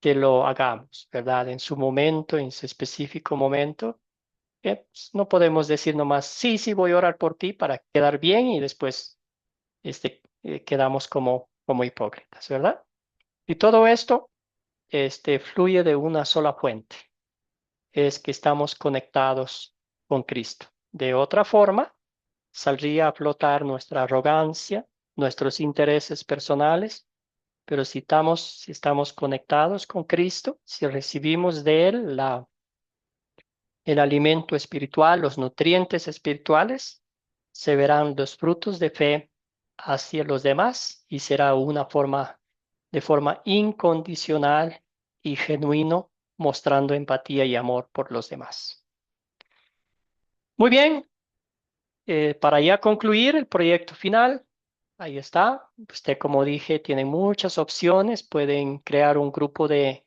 que lo hagamos, ¿verdad? En su momento, en su específico momento. Pues, no podemos decir nomás, sí, sí, voy a orar por ti para quedar bien y después quedamos como hipócritas, ¿verdad? Y todo esto fluye de una sola fuente, es que estamos conectados con Cristo. De otra forma, saldría a flotar nuestra arrogancia, nuestros intereses personales, pero si estamos conectados con Cristo, si recibimos de Él el alimento espiritual, los nutrientes espirituales, se verán los frutos de fe hacia los demás y será de forma incondicional y genuino, mostrando empatía y amor por los demás. Muy bien, para ya concluir el proyecto final, ahí está. Usted, como dije, tiene muchas opciones. Pueden crear un grupo de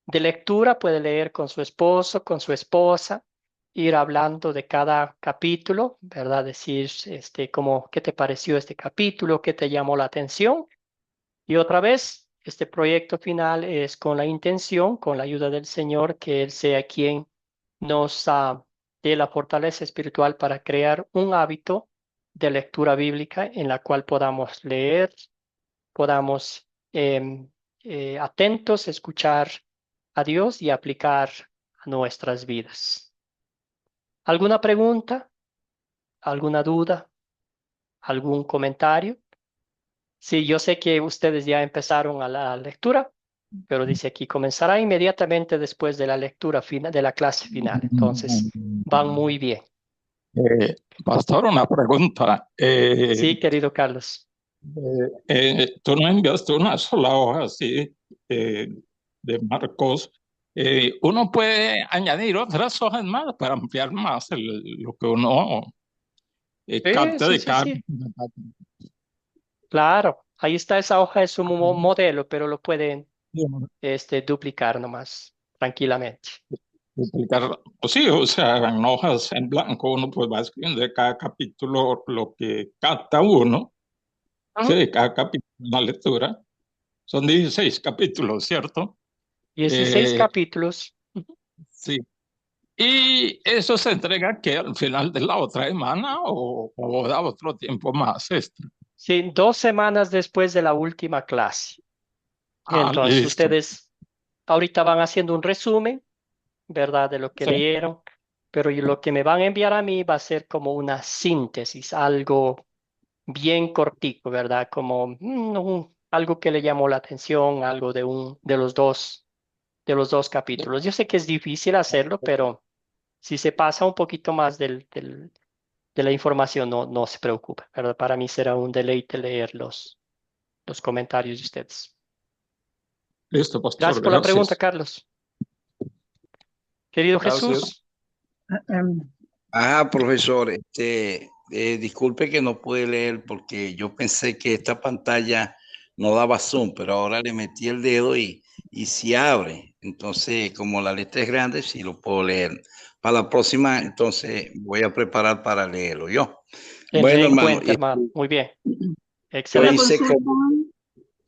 lectura, puede leer con su esposo, con su esposa, ir hablando de cada capítulo, ¿verdad? Decir, ¿qué te pareció este capítulo? ¿Qué te llamó la atención? Y otra vez, este proyecto final es con la intención, con la ayuda del Señor, que Él sea quien nos dé la fortaleza espiritual para crear un hábito de lectura bíblica en la cual podamos leer, podamos atentos escuchar a Dios y aplicar a nuestras vidas. ¿Alguna pregunta? ¿Alguna duda? ¿Algún comentario? Sí, yo sé que ustedes ya empezaron a la lectura, pero dice aquí, comenzará inmediatamente después de la lectura final, de la clase final. Entonces, van muy bien. Pastor, una pregunta. Sí, querido Carlos. Tú nos enviaste una sola hoja así de Marcos. Uno puede añadir otras hojas más para ampliar más lo que uno capta de cada. Sí. Claro, ahí está, esa hoja, es un modelo, pero lo pueden duplicar nomás tranquilamente. explicar, pues sí, o sea, en hojas en blanco uno pues va escribiendo de cada capítulo lo que capta uno, sí, Ujú. de cada capítulo de la lectura. Son 16 capítulos, ¿cierto? 16 Eh, capítulos. sí. Y eso se entrega que al final de la otra semana o da otro tiempo más extra. Sí, 2 semanas después de la última clase. Ah, Entonces, listo. ustedes ahorita van haciendo un resumen, ¿verdad? De lo que Sí. leyeron, pero lo que me van a enviar a mí va a ser como una síntesis, algo bien cortico, ¿verdad? Como algo que le llamó la atención, algo de los dos capítulos. Yo sé que es difícil hacerlo, pero si se pasa un poquito más de la información, no se preocupe, ¿verdad? Para mí será un deleite leer los comentarios de ustedes. Listo, pastor, Gracias por la pregunta, gracias. Carlos. Querido Gracias. Jesús, Profesor, disculpe que no pude leer porque yo pensé que esta pantalla no daba zoom, pero ahora le metí el dedo y sí abre. Entonces, como la letra es grande, sí lo puedo leer. Para la próxima, entonces voy a preparar para leerlo yo. tendré Bueno, en hermano, cuenta, hermano. Muy bien, yo Una excelente. hice consulta, como,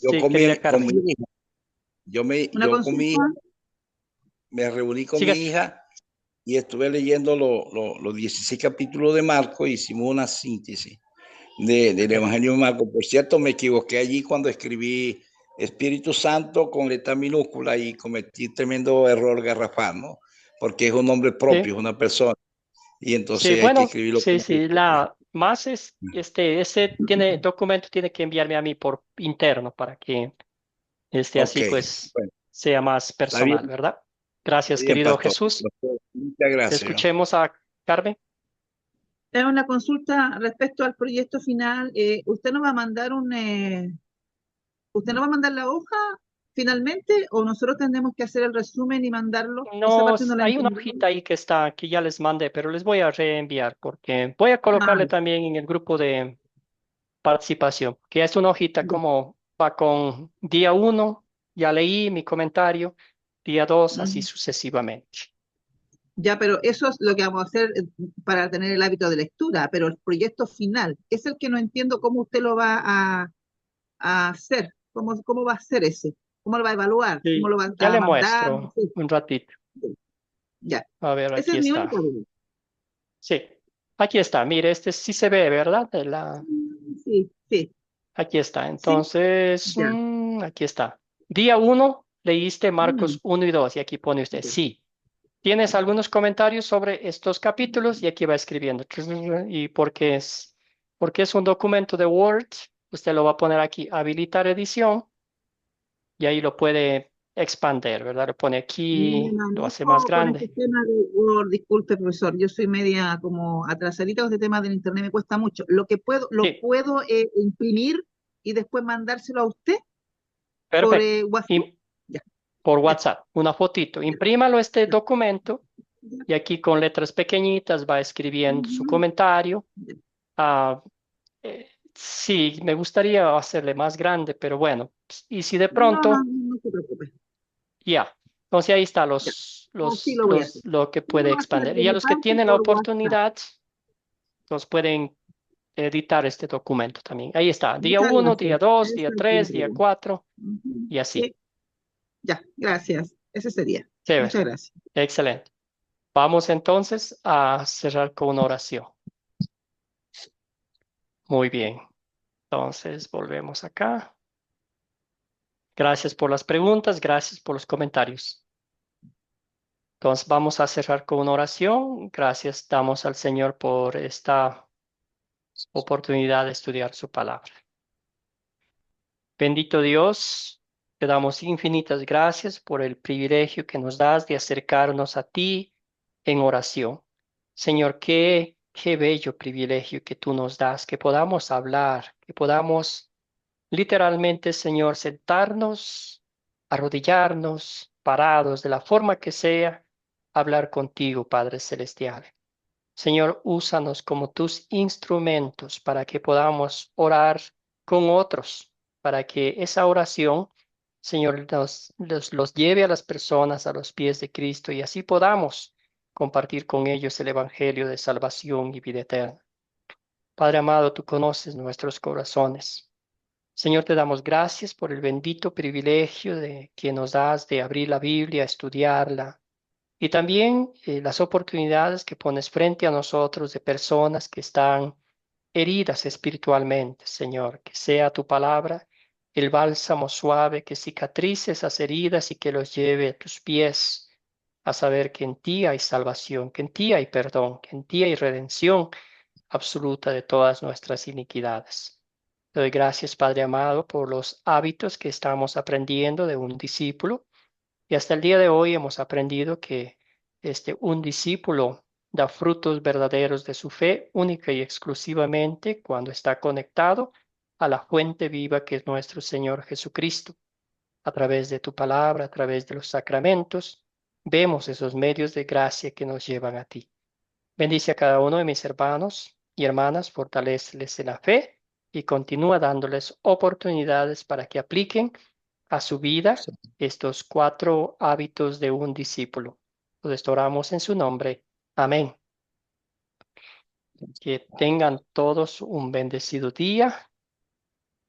yo Sí, con querida con Carmen. mi hija, una yo con mi hija, consulta. me reuní con mi Siga. hija y estuve leyendo los 16 capítulos de Marco, hicimos una síntesis del Evangelio de Marco. Por cierto, me equivoqué allí cuando escribí Espíritu Santo con letra minúscula y cometí tremendo error garrafal, ¿no? Porque es un nombre Sí, propio, es una persona, y sí, entonces hay que bueno, escribirlo sí, como sí, ese documento tiene que enviarme a mí por interno para que Ok, así pues bueno, sea más está bien, personal, ¿verdad? Gracias, pastor. querido Jesús. Muchas gracias. ¿No? Escuchemos a Carmen. Es una consulta respecto al proyecto final. ¿Usted nos va a mandar la hoja finalmente o nosotros tenemos que hacer el resumen y mandarlo? Esa No, parte no la hay una entendí. hojita ahí que ya les mandé, pero les voy a reenviar porque voy a Ah, colocarle también en el grupo de participación, que es una hojita ya. como va con día 1, ya leí mi comentario, día 2, así Mm. sucesivamente. Ya, pero eso es lo que vamos a hacer para tener el hábito de lectura, pero el proyecto final es el que no entiendo cómo usted lo va a hacer, cómo va a ser ese, cómo lo va a evaluar, cómo Sí, lo va ya a le mandar, no muestro sé. un ratito. Ya, A ver, esa aquí es mi está. única duda. Sí, aquí está. Mire, sí se ve, ¿verdad? Sí, sí, Aquí está. sí, Entonces, ya. aquí está. Día 1, leíste Mm, Marcos 1 y 2 y aquí pone usted, ya. sí. ¿Tienes algunos comentarios sobre estos capítulos? Y aquí va escribiendo. Y porque es un documento de Word, usted lo va a poner aquí, habilitar edición, y ahí lo puede expander, ¿verdad? Lo pone Me aquí, lo hace más manejo con este grande. tema de Word, disculpe, profesor, yo soy media como atrasadita con este tema del internet, me cuesta mucho. Lo Sí, puedo imprimir y después mandárselo a usted por perfecto. WhatsApp. Y Ya, por ya, WhatsApp, una fotito. ya, Imprímalo este ya, documento ya. y aquí con letras pequeñitas va escribiendo su Ujú, comentario. ya. Ah, sí, me gustaría hacerle más grande, pero bueno, y si de No, no, pronto, no se preocupe. ya. Entonces ahí está Ya, así lo voy a hacer. lo que Yo lo puede voy a hacer expandir. de Y a mi los que parte tienen la por WhatsApp. oportunidad, nos pueden editar este documento también. Ahí está, día Muchas 1, día gracias. 2, Esa día es la 3, día pregunta. 4 Ujú, y así. sí, ya, gracias. Ese sería. Chévere, Muchas gracias. excelente. Vamos entonces a cerrar con una oración. Muy bien. Entonces volvemos acá. Gracias por las preguntas, gracias por los comentarios. Entonces vamos a cerrar con una oración. Gracias damos al Señor por esta oportunidad de estudiar su palabra. Bendito Dios, te damos infinitas gracias por el privilegio que nos das de acercarnos a ti en oración. Señor, qué bello privilegio que tú nos das, que podamos hablar, que podamos literalmente, Señor, sentarnos, arrodillarnos, parados, de la forma que sea, hablar contigo, Padre Celestial. Señor, úsanos como tus instrumentos para que podamos orar con otros, para que esa oración Señor, los lleve a las personas a los pies de Cristo y así podamos compartir con ellos el Evangelio de salvación y vida eterna. Padre amado, tú conoces nuestros corazones. Señor, te damos gracias por el bendito privilegio de que nos das de abrir la Biblia, estudiarla, y también las oportunidades que pones frente a nosotros de personas que están heridas espiritualmente, Señor. Que sea tu palabra el bálsamo suave que cicatrice esas heridas y que los lleve a tus pies a saber que en ti hay salvación, que en ti hay perdón, que en ti hay redención absoluta de todas nuestras iniquidades. Te doy gracias, Padre amado, por los hábitos que estamos aprendiendo de un discípulo. Y hasta el día de hoy hemos aprendido que un discípulo da frutos verdaderos de su fe única y exclusivamente cuando está conectado a la fuente viva que es nuestro Señor Jesucristo. A través de tu palabra, a través de los sacramentos, vemos esos medios de gracia que nos llevan a ti. Bendice a cada uno de mis hermanos y hermanas, fortaléceles en la fe y continúa dándoles oportunidades para que apliquen a su vida estos 4 hábitos de un discípulo. Lo restauramos en su nombre. Amén. Que tengan todos un bendecido día